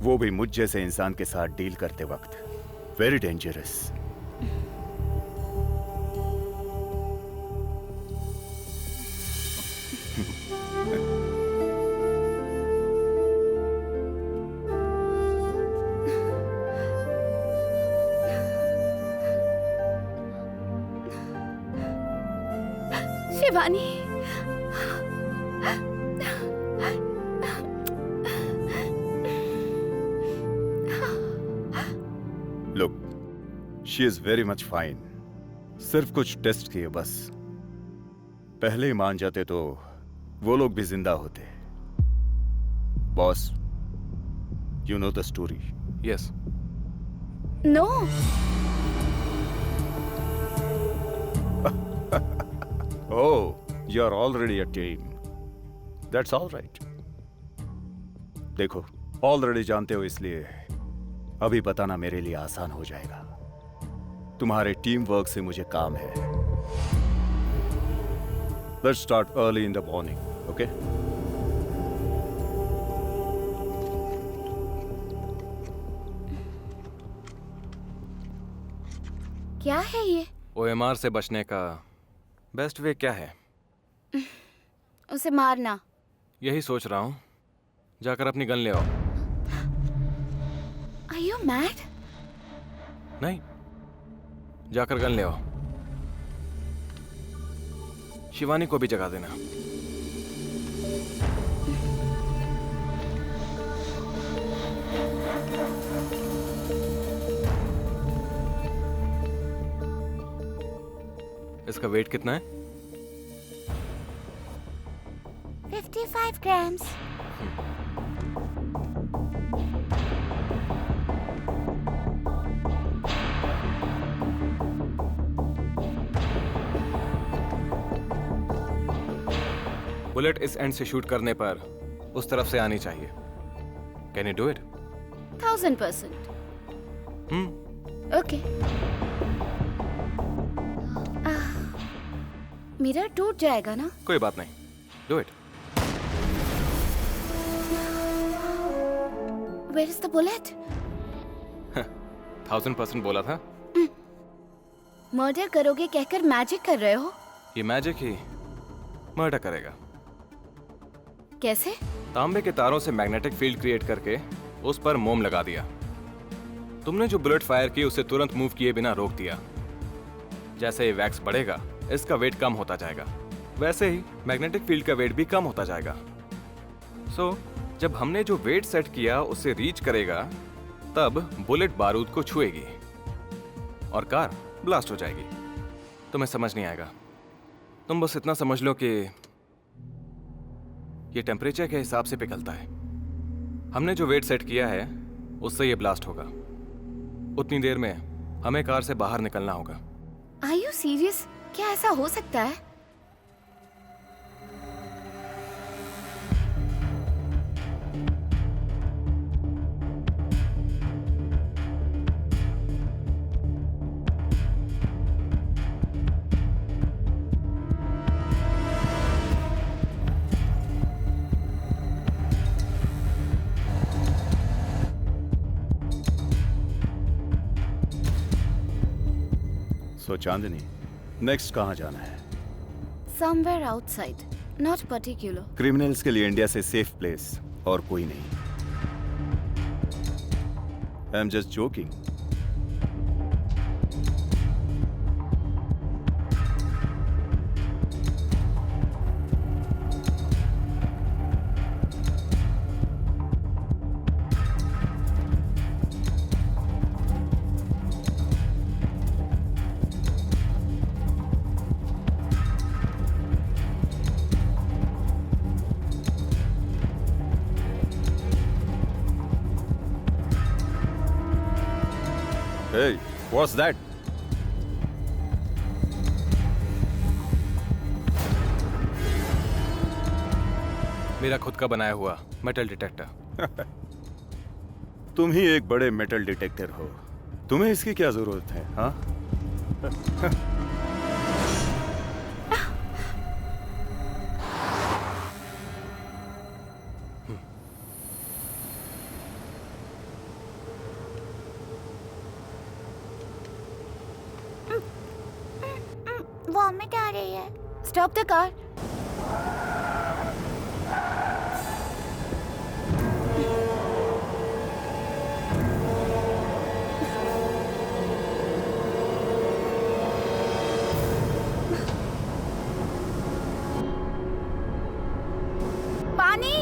S1: वो भी मुझ जैसे इंसान के साथ डील करते वक्त, very dangerous.
S2: Shivani,
S1: look, she is very much fine. सिर्फ कुछ टेस्ट किए बस। पहले ही मान जाते तो वो लोग भी जिंदा होते। Boss, you know the story?
S3: Yes.
S2: No.
S1: Oh, you're already a team. That's all right. देखो, ऑलरेडी जानते हो, इसलिए अभी बताना मेरे लिए आसान हो जाएगा। तुम्हारे टीम वर्क से मुझे काम है। Let's start early in the morning, okay?
S2: क्या है ये?
S3: OMR से बचने का बेस्ट वे क्या है?
S2: उसे मारना।
S3: यही सोच रहा हूँ। जाकर अपनी गन ले आओ।
S2: Are you mad?
S3: नहीं, जाकर गन ले आओ। शिवानी को भी जगा देना। इसका वेट कितना है?
S2: 55 grams.
S3: बुलेट इस एंड से शूट करने पर उस तरफ से आनी चाहिए। Can you do it?
S2: 1000%. Okay. Mirror टूट जाएगा ना?
S3: कोई बात नहीं, do it.
S2: Where is the bullet?
S3: 1000% बोला था।
S2: मर्डर करोगे कहकर मैजिक कर रहे हो?
S3: ये मैजिक ही मर्डर करेगा।
S2: कैसे?
S3: तांबे के तारों से मैग्नेटिक फील्ड क्रिएट करके उस पर मोम लगा दिया। तुमने जो बुलेट फायर की उसे तुरंत मूव किए बिना रोक दिया। जैसे ये वैक्स बढ़ेगा, इसका वेट कम होता जाएगा। वैसे ही मैग्नेटिक फील्ड का वेट भी कम होता जाएगा। सो जब हमने जो वेट सेट किया उसे रीच करेगा, तब बुलेट बारूद को छुएगी और कार ब्लास्ट हो जाएगी। तुम्हें समझ नहीं आएगा। तुम बस इतना समझ लो कि ये टेम्परेचर के हिसाब से पिघलता है। हमने जो वेट सेट किया है उससे ये ब्लास्ट होगा। उतनी देर में हमें कार से बाहर निकलना होगा।
S2: Are you serious? क्या ऐसा हो सकता है?
S1: सो चांदनी, नेक्स्ट कहाँ जाना है?
S2: Somewhere outside, not particular.
S1: Criminals के लिए इंडिया से सेफ प्लेस और कोई नहीं। I am just joking. Hey, what's that?
S3: मेरा खुद का बनाया हुआ मेटल डिटेक्टर।
S1: तुम ही एक बड़े मेटल डिटेक्टर हो, तुम्हें इसकी क्या जरूरत है? हाँ
S2: वॉमिट आ रही है। Stop the car. पानी।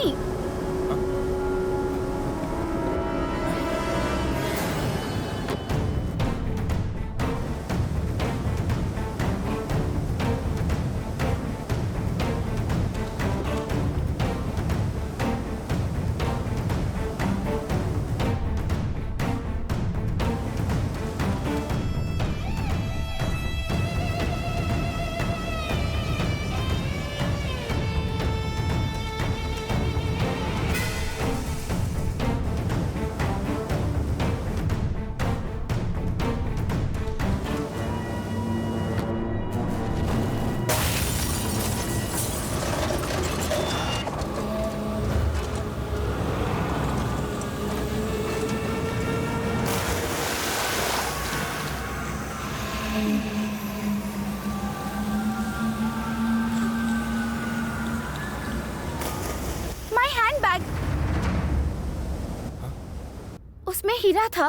S2: उसमें हीरा था।